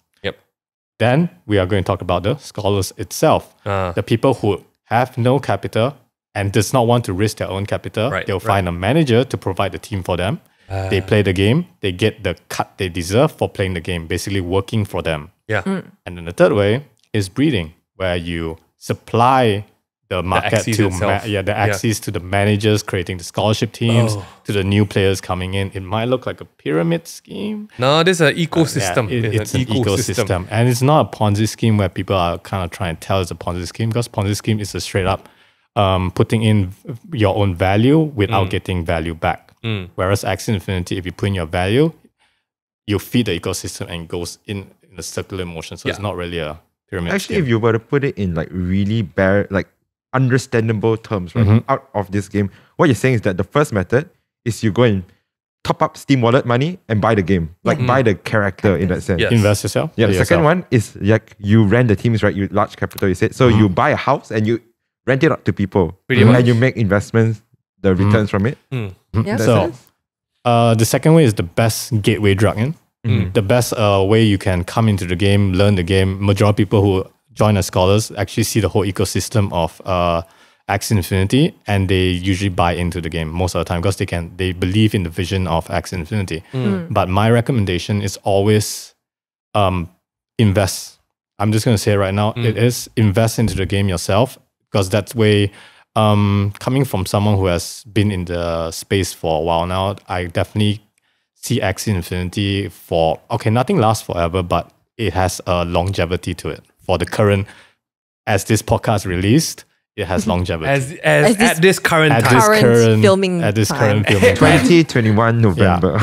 Then we are going to talk about the scholars itself. The people who have no capital and does not want to risk their own capital, they'll find a manager to provide the team for them. They play the game. They get the cut they deserve for playing the game, basically working for them. And then the third way is breeding, where you supply the market to the Axies to the managers creating the scholarship teams, to the new players coming in. It might look like a pyramid scheme. No, this is an ecosystem. It's an ecosystem. And it's not a Ponzi scheme where people are kind of trying to tell it's a Ponzi scheme, because Ponzi scheme is a straight up putting in your own value without getting value back. Whereas Axie Infinity, if you put in your value, you feed the ecosystem and it goes in a circular motion. So it's not really a pyramid scheme. Actually, if you were to put it in like really bare, like understandable terms, right, out of this game, what you're saying is that the first method is you go and top up Steam Wallet money and buy the game, like buy the character in that sense. Invest yourself. The second one is like you rent the teams, right? You large capital, you said. So you buy a house and you rent it out to people, and you make investments, the returns from it. So the second way is the best gateway drug in. The best way you can come into the game, learn the game. Majority of people who join as scholars actually see the whole ecosystem of Axie Infinity, and they usually buy into the game most of the time because they believe in the vision of Axie Infinity. But my recommendation is always invest. I'm just going to say it right now, it is invest into the game yourself, because that's way, coming from someone who has been in the space for a while now, I definitely see Axie Infinity nothing lasts forever, but it has a longevity to it. For the current, as this podcast released, it has longevity. At this current filming time. 2021 November.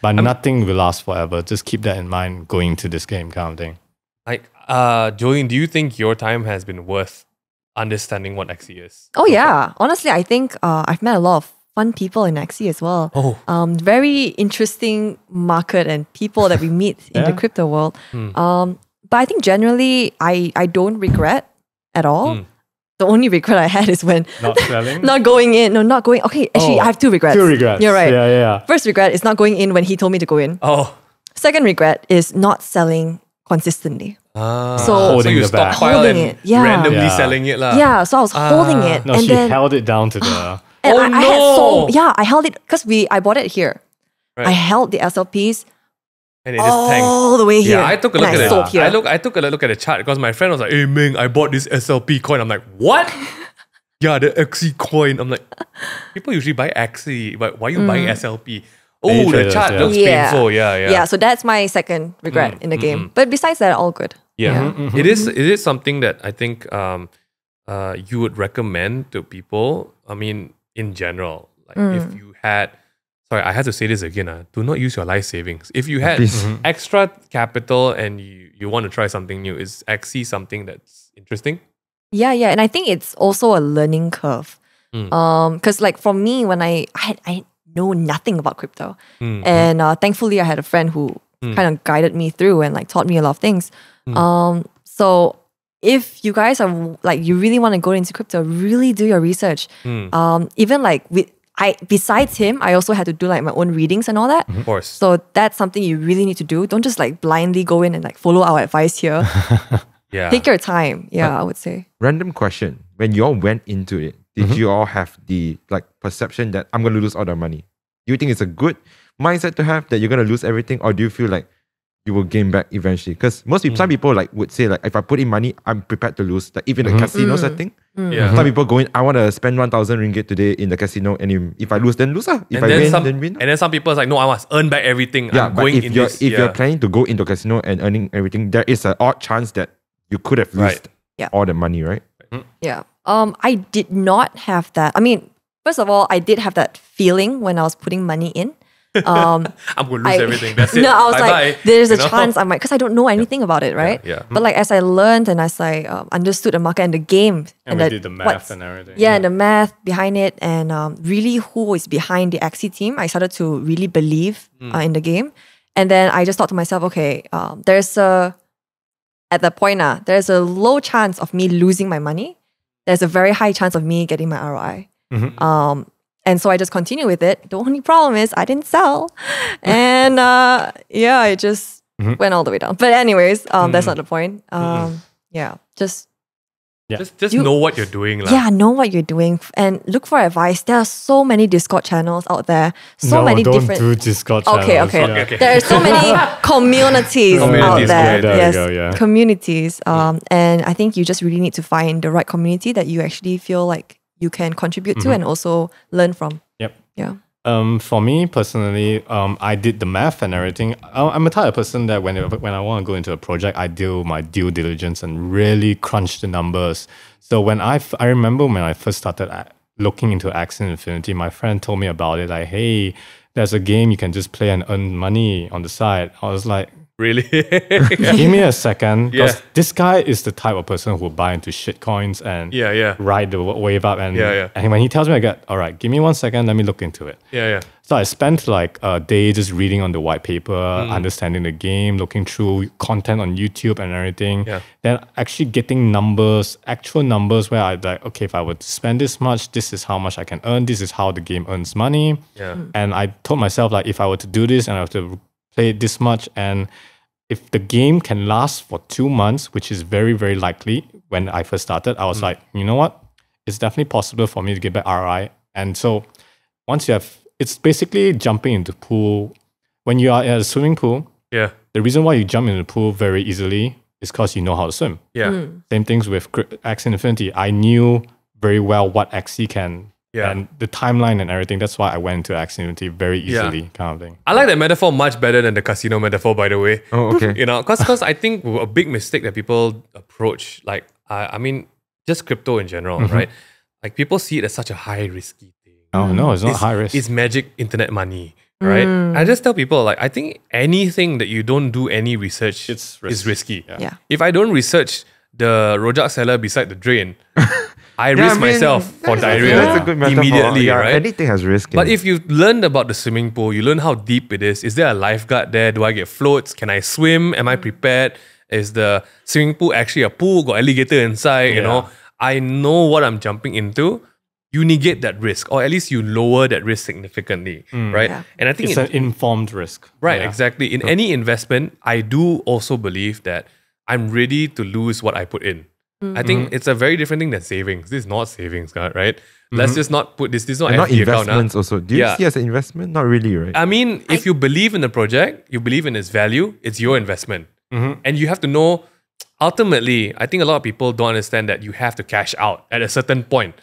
But nothing will last forever. Just keep that in mind going into this game, kind of thing. Like, Jolene, do you think your time has been worth understanding what Axie is? Oh yeah, honestly, I think I've met a lot of fun people in Axie as well. Very interesting market and people that we meet in the crypto world. But I think generally, I don't regret at all. The only regret I had is when not selling, not going in. No, not going. Okay, actually, I have 2 regrets. 2 regrets. You're right. Yeah. First regret is not going in when he told me to go in. Second regret is not selling consistently. So you stockpile and randomly selling it lah. Yeah, so I was holding it. No, and she then held it down to the... I held it because I bought it here. I held the SLPs and it just tanked all the way here. Yeah, I took a look at it. I took a look at the chart because my friend was like, "Hey Ming, I bought this SLP coin." I'm like, "What?" The Axie coin. I'm like, people usually buy Axie, but why are you buying SLP? Oh, the chart looks painful. Yeah. So that's my second regret in the game. But besides that, all good. It is something that I think you would recommend to people. I mean, in general, like if you had. Sorry, I had to say this again. Do not use your life savings. If you had extra capital and you want to try something new, is Axie something that's interesting? Yeah. And I think it's also a learning curve. Because like for me, when I know nothing about crypto. And thankfully, I had a friend who kind of guided me through and like taught me a lot of things. So if you guys are like, you really want to go into crypto, really do your research. Even like besides him, I also had to do like my own readings and all that. Of course. So that's something you really need to do. Don't just like blindly go in and like follow our advice here. Yeah. Take your time. Yeah, I would say. Random question. When you all went into it, did you all have the like perception that I'm going to lose all the money? Do you think it's a good mindset to have that you're going to lose everything? Or do you feel like you will gain back eventually? Because most people, some people like would say like, if I put in money, I'm prepared to lose. Like even the casino setting. Yeah. Some people go in, I want to spend 1,000 ringgit today in the casino, and if I lose, then lose. If I win, then win. And then some people are like, no, I must earn back everything. Yeah, I'm but going if you're planning to go into casino and earning everything, there is an odd chance that you could have lost all the money, right? Yeah. I did not have that. I mean, first of all, I did have that feeling when I was putting money in. I'm going to lose everything. That's it. No, I was Bye-bye. like, there's a chance I might, because I don't know anything about it, right? Yeah. But like as I learned and as I understood the market and the game, And we did the math and everything. Yeah, and the math behind it, and really who is behind the Axie team, I started to really believe in the game. And then I just thought to myself, okay, at that point, there's a low chance of me losing my money. There's a very high chance of me getting my ROI. And so I just continue with it. The only problem is I didn't sell. And it just went all the way down. But anyways, that's not the point. Just know what you're doing. Yeah, know what you're doing and look for advice. There are so many Discord channels out there. Many different. Don't do Discord channels. Okay. There are so many communities out there. Yes, communities. And I think you just really need to find the right community that you actually feel like you can contribute to and also learn from. Yep. Yeah. For me personally, I did the math and everything. I'm a type of person that when I want to go into a project, I do my due diligence and really crunch the numbers. So when I remember when I first started looking into Axie Infinity, my friend told me about it. Like, hey, there's a game you can just play and earn money on the side. I was like, really? give me a second. Because this guy is the type of person who will buy into shitcoins and ride the wave up. And when he tells me, I get, all right, give me 1 second, let me look into it. So I spent like a day just reading on the white paper, understanding the game, looking through content on YouTube and everything. Then actually getting numbers, actual numbers where I like, okay, if I were to spend this much, this is how much I can earn. This is how the game earns money. And I told myself like, if I were to do this and I have to play it this much, and if the game can last for 2 months, which is very, very likely when I first started, I was like, you know what? It's definitely possible for me to get back ROI. And so once you have, it's basically jumping into pool. When you are at a swimming pool, the reason why you jump into the pool very easily is because you know how to swim. Same things with Axie Infinity. I knew very well what Axie can and the timeline and everything. That's why I went into Axie Infinity very easily, kind of thing. I like that metaphor much better than the casino metaphor, by the way. Oh, okay. You know, because I think a big mistake that people approach, like, I mean, just crypto in general, right? Like people see it as such a high risky thing. Oh no, it's not high risk. It's magic internet money, right? I just tell people, like, I think anything that you don't do any research is risky. If I don't research the rojak seller beside the drain, I risk myself for diarrhea that's a good metaphor. immediately, right? Anything has risk. But if you learned about the swimming pool, you learn how deep it is. Is there a lifeguard there? Do I get floats? Can I swim? Am I prepared? Is the swimming pool actually a pool? Got alligator inside? You know, I know what I'm jumping into. You negate that risk, or at least you lower that risk significantly, right? And I think it's an informed risk. Right, exactly. In any investment, I do also believe that I'm ready to lose what I put in. I think it's a very different thing than savings. This is not savings, right? Let's just not put this. This is not not FD investments account. Also. Do you see as an investment? Not really, right? I mean, if you believe in the project, you believe in its value, it's your investment. And you have to know, ultimately, I think a lot of people don't understand that you have to cash out at a certain point.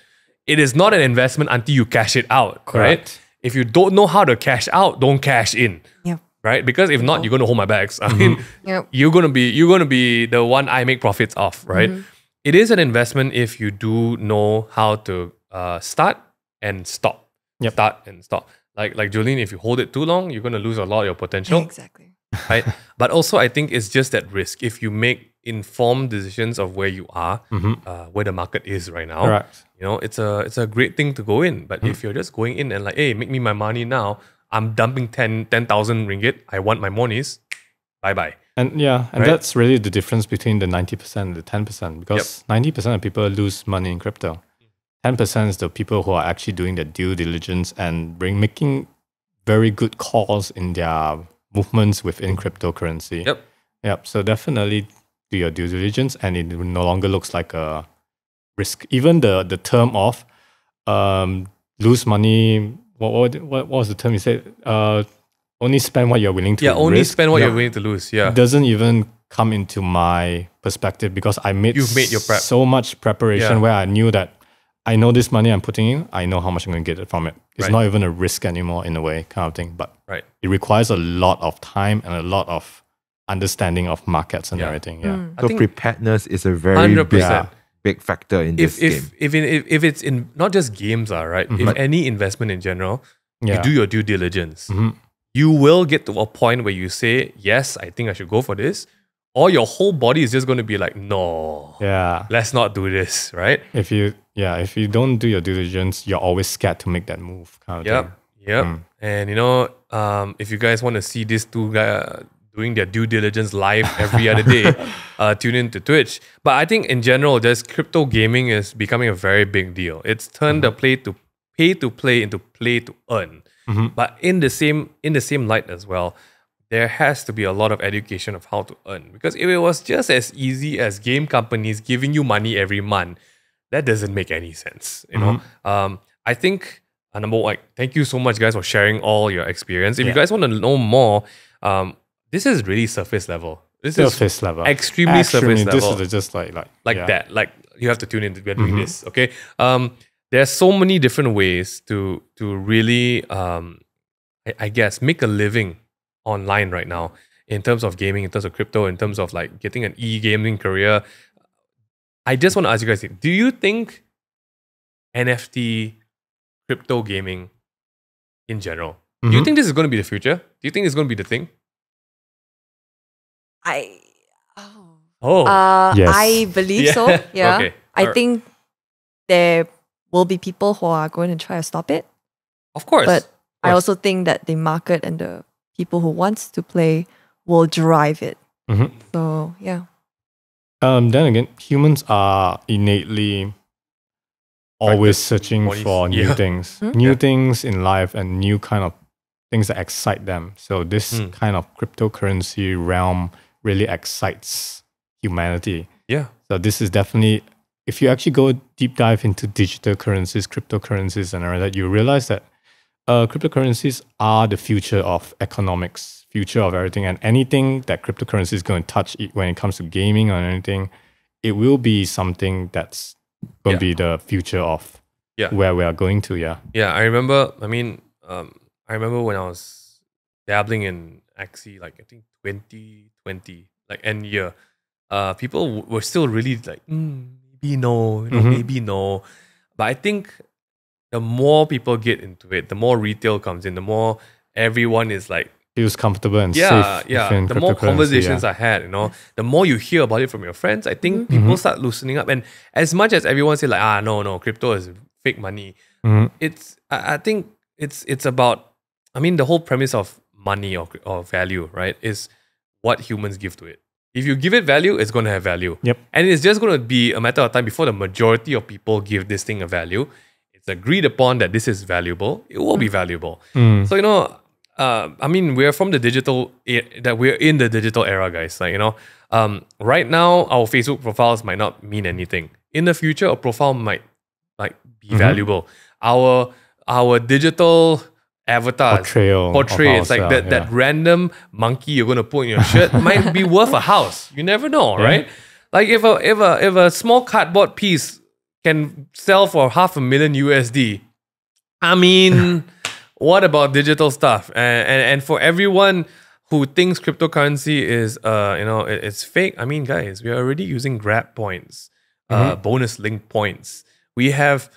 It is not an investment until you cash it out, right? If you don't know how to cash out, don't cash in. Right? Because if not, you're going to hold my bags. I mean, you're going to be the one I make profits off, right? It is an investment if you do know how to start and stop. Start and stop. Like Jolene, if you hold it too long, you're going to lose a lot of your potential. Exactly. Right? But also, I think it's just that risk. If you make informed decisions of where you are, where the market is right now, you know, it's a great thing to go in. But if you're just going in and like, hey, make me my money now, I'm dumping 10,000 ringgit, I want my monies, bye-bye. And that's really the difference between the 90% and the 10%, because 90% of people lose money in crypto. 10% is the people who are actually doing their due diligence and making very good calls in their movements within cryptocurrency. Yep. So definitely do your due diligence, and it no longer looks like a risk. Even the term of lose money. What was the term you said? Only spend what you're willing to. Only spend what you're willing to lose. Yeah, it doesn't even come into my perspective, because you've made your prep. So much preparation where I knew that I know this money I'm putting in, I know how much I'm going to get from it. It's not even a risk anymore in a way, kind of thing. But it requires a lot of time and a lot of understanding of markets and everything. Yeah. So preparedness is a very 100%. Big factor in this game. If it's in not just games, right? If any investment in general, you do your due diligence. You will get to a point where you say, yes, I think I should go for this. Or your whole body is just going to be like, no, let's not do this, right? If you don't do your due diligence, you're always scared to make that move, kind of thing. Yep. And if you guys want to see these two guys doing their due diligence live every other day, tune in to Twitch. But I think in general, just crypto gaming is becoming a very big deal. It's turned the pay to play into play to earn. But in the same light as well, there has to be a lot of education of how to earn. Because if it was just as easy as game companies giving you money every month, that doesn't make any sense. I think number one, thank you so much, guys, for sharing all your experience. If you guys want to know more, this is really surface level. This is extremely surface level. This is just like that. Like you have to tune in. We're doing this, okay? There are so many different ways to really, I guess, make a living online right now in terms of gaming, in terms of crypto, in terms of like getting an e-gaming career. I just want to ask you guys, do you think NFT, crypto gaming in general, do you think this is going to be the future? Do you think it's going to be the thing? Yes. I believe so. Yeah. Okay. I think there will be people who are going to try to stop it. Of course. But I also think that the market and the people who wants to play will drive it. So yeah. Then again, humans are innately always searching for new things, new things in life, and new kind of things that excite them. So this kind of cryptocurrency realm really excites humanity. Yeah. So this is definitely, if you actually go deep dive into digital currencies, cryptocurrencies and all that, you realize that cryptocurrencies are the future of economics, future of everything, and anything that cryptocurrency is going to touch when it comes to gaming or anything, it will be something that's going to be the future of where we are going to. Yeah. I remember. I remember when I was dabbling in Axie, like I think 2020, like end year. People were still really like, maybe no, maybe no. But I think the more people get into it, the more retail comes in, the more everyone is like feels comfortable and safe. The more conversations I had, the more you hear about it from your friends, I think people start loosening up. And as much as everyone say like, no, crypto is fake money, I think it's about, the whole premise of money or value, right, is what humans give to it. If you give it value, it's going to have value. Yep. And it's just going to be a matter of time before the majority of people give this thing a value. It's agreed upon that this is valuable. It will be valuable. So, we're from the digital, that we're in the digital era, guys. Like, right now, our Facebook profiles might not mean anything. In the future, a profile might be valuable. Our digital avatars, portraits, that random monkey you're gonna put in your shirt might be worth a house. You never know, right? Like if a small cardboard piece can sell for $500,000 USD, what about digital stuff? And for everyone who thinks cryptocurrency is it's fake, guys, we are already using Grab points, bonus link points. We have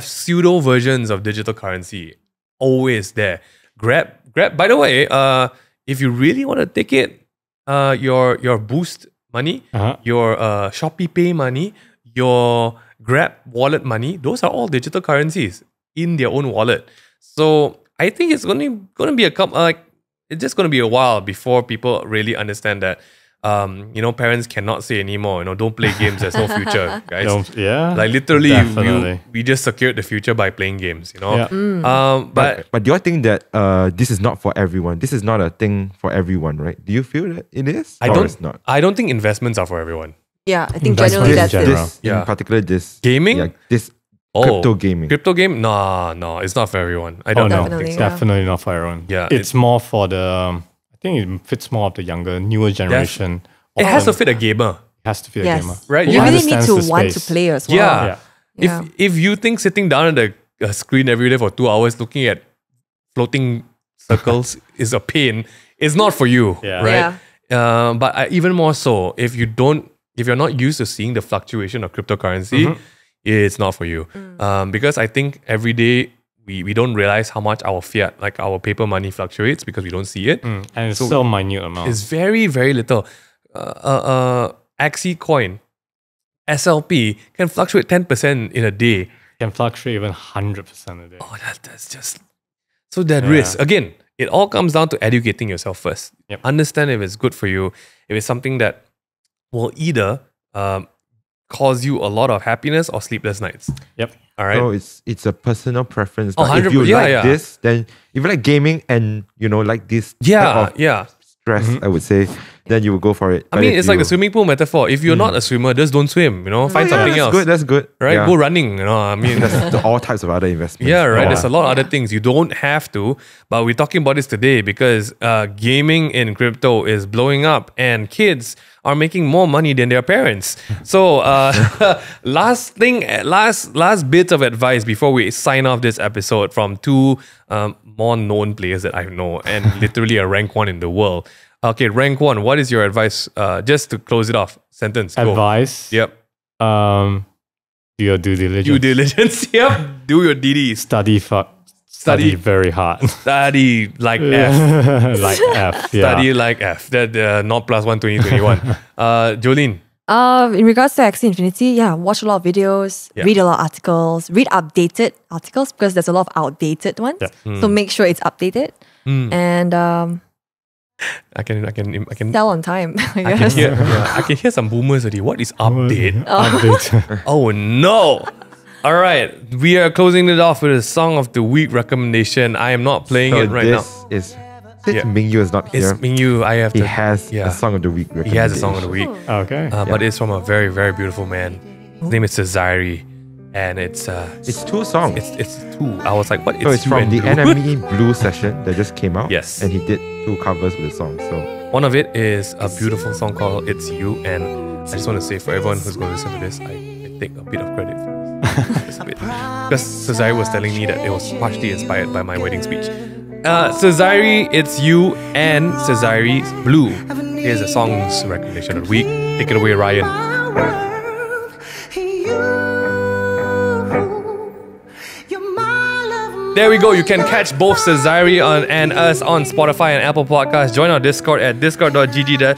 pseudo versions of digital currency always there. Grab. By the way, if you really want to take it, your Boost money, your Shopee Pay money, your Grab wallet money, those are all digital currencies in their own wallet. So I think it's going to be it's just going to be a while before people really understand that parents cannot say anymore, don't play games, there's no future, guys. Like literally we just secured the future by playing games, But do you think that this is not for everyone? This is not a thing for everyone, right? Do you feel that it is? I don't think investments are for everyone. Yeah, I think generally that's it. In particular, this gaming? Yeah, this crypto gaming. Crypto game? No, it's not for everyone. I don't think so. Definitely not for everyone. Yeah, it's more for the, I think it fits more of the younger, newer generation. It has to fit a gamer. It has to fit a gamer. Right? You really need to want to play as well. Yeah. If you think sitting down at a screen every day for 2 hours looking at floating circles is a pain, it's not for you, right? But even more so, if you're not used to seeing the fluctuation of cryptocurrency, it's not for you. Because I think every day we don't realize how much our fiat, like our paper money, fluctuates because we don't see it. And it's so minute amount. It's very, very little. Axie coin, SLP, can fluctuate 10% in a day. Can fluctuate even 100% a day. Oh, that's just... So that risk. Again, it all comes down to educating yourself first. Understand if it's good for you, if it's something that will either cause you a lot of happiness or sleepless nights. All right. So it's a personal preference. Oh, if you like this, then if you like gaming and like this type of stress, I would say, then you will go for it. I mean, it's like the swimming pool metaphor. If you're not a swimmer, just don't swim. Find something else. That's good. Right? Yeah. Go running. I mean, there's all types of other investments. Yeah, right. There's a lot of other things. You don't have to, but we're talking about this today because gaming in crypto is blowing up and kids are making more money than their parents. So last bit of advice before we sign off this episode from two more known players that I know and literally a rank 1 in the world. Okay, rank 1, what is your advice? Just to close it off, sentence. Advice? Go. Yep. Do your due diligence. Due diligence, yep. Do your DD. Study very hard. Study like F. Like F, Study like F. That NotPlusOne 2021. Jolene. In regards to Axie Infinity, watch a lot of videos, read a lot of articles, read updated articles because there's a lot of outdated ones. So make sure it's updated. And I can sell on time, I guess. I can hear some boomers already. What is update? Update. Oh no. All right, we are closing it off with a song of the week recommendation. I am not playing it right now. Since Mingyu is not here, it's Mingyu. He has a song of the week recommendation. He has a song of the week. Okay. But it's from a very, very beautiful man. His name is Cesare. And it's 2 songs. It's 2. I was like, what? So it's from the Enemy Blue session that just came out. Yes. And he did 2 covers with the song. So one of it is a beautiful song called It's You. And I just want to say for everyone who's going to listen to this, I take a bit of credit for this. Just a bit. Because Cesare was telling me that it was partially inspired by my wedding speech. Cesare, It's You, and Cesare's Blue. Here's a song's recommendation of the week. Take it away, Ryan. There we go. You can catch both Cesare and us on Spotify and Apple Podcasts. Join our Discord at discord.gg/the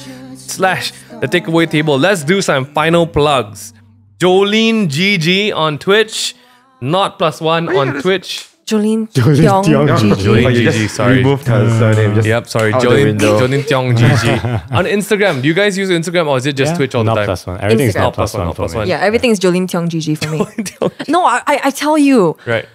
takeaway table. Let's do some final plugs. Jolene GG on Twitch. NotPlusOne on Twitch. Jolene Tiong GG. Jolene GG, sorry. Removed her surname. Yep, sorry. Jolene Tiong GG. On Instagram, do you guys use Instagram or is it just Twitch all the time? NotPlusOne. Everything's Instagram. NotPlusOne. Yeah, everything's Jolene Tiong GG for me. No, I tell you. Right.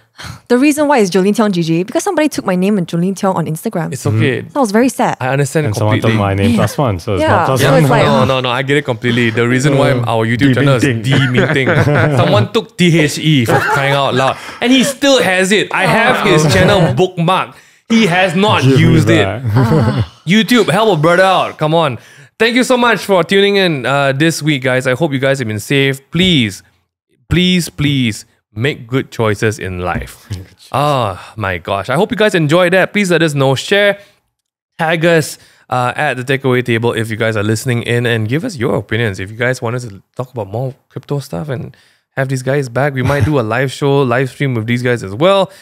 The reason why it's Jolene Tiong GG because somebody took my name and Jolene Tiong on Instagram. It's okay. That was very sad. I understand it And someone completely. took my name +1, so it's Yeah. not So +1. it's like, No, I get it completely. The reason why our YouTube channel is Ming D-Ming. Someone took THE for crying out loud. And he still has it. I have his channel bookmarked. He has not used it. YouTube, help a brother out. Come on. Thank you so much for tuning in this week, guys. I hope you guys have been safe. Please, make good choices in life. Oh my gosh. I hope you guys enjoyed that. Please let us know. Share, tag us at the takeaway table if you guys are listening in and give us your opinions. If you guys want us to talk about more crypto stuff and have these guys back, we might do a live stream with these guys as well.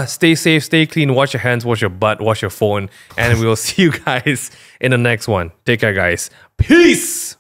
Stay safe, stay clean, wash your hands, wash your butt, wash your phone, and we will see you guys in the next one. Take care, guys. Peace!